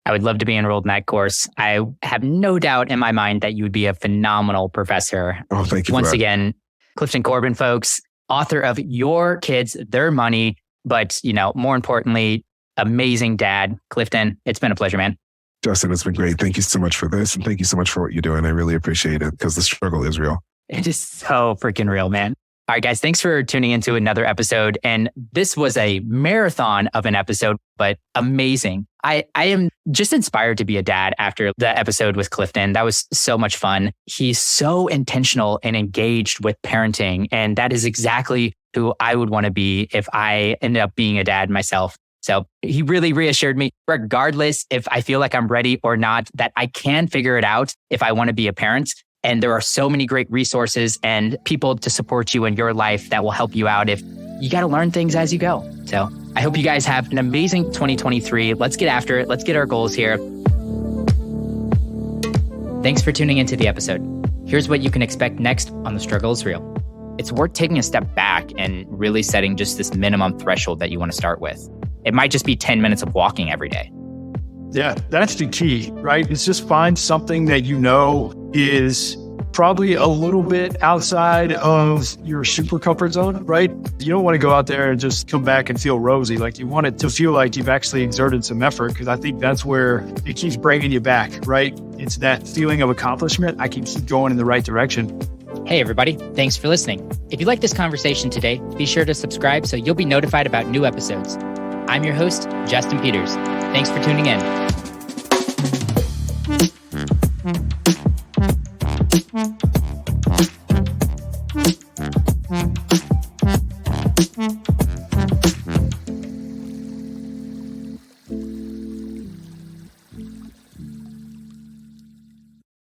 A: I would love to be enrolled in that course. I have no doubt in my mind that you would be a phenomenal professor.
B: Oh, thank you.
A: Once again, Clifton Corbin, folks, author of Your Kids, Their Money, but, more importantly, amazing dad. Clifton, it's been a pleasure, man.
B: Justin, it's been great. Thank you so much for this. And thank you so much for what you're doing. I really appreciate it, because the struggle is real.
A: It is so freaking real, man. All right, guys, thanks for tuning into another episode. And this was a marathon of an episode, but amazing. I am just inspired to be a dad after the episode with Clifton. That was so much fun. He's so intentional and engaged with parenting. And that is exactly who I would want to be if I ended up being a dad myself. So he really reassured me, regardless if I feel like I'm ready or not, that I can figure it out if I want to be a parent. And there are so many great resources and people to support you in your life that will help you out if you got to learn things as you go. So I hope you guys have an amazing 2023. Let's get after it. Let's get our goals here. Thanks for tuning into the episode. Here's what you can expect next on The Struggle is Real. It's worth taking a step back and really setting just this minimum threshold that you want to start with. It might just be 10 minutes of walking every day.
D: Yeah, that's the key, right? It's just find something that is probably a little bit outside of your super comfort zone, right? You don't want to go out there and just come back and feel rosy. Like you want it to feel like you've actually exerted some effort, because I think that's where it keeps bringing you back, right? It's that feeling of accomplishment. I can keep going in the right direction.
A: Hey, everybody. Thanks for listening. If you like this conversation today, be sure to subscribe so you'll be notified about new episodes. I'm your host, Justin Peters. Thanks for tuning in.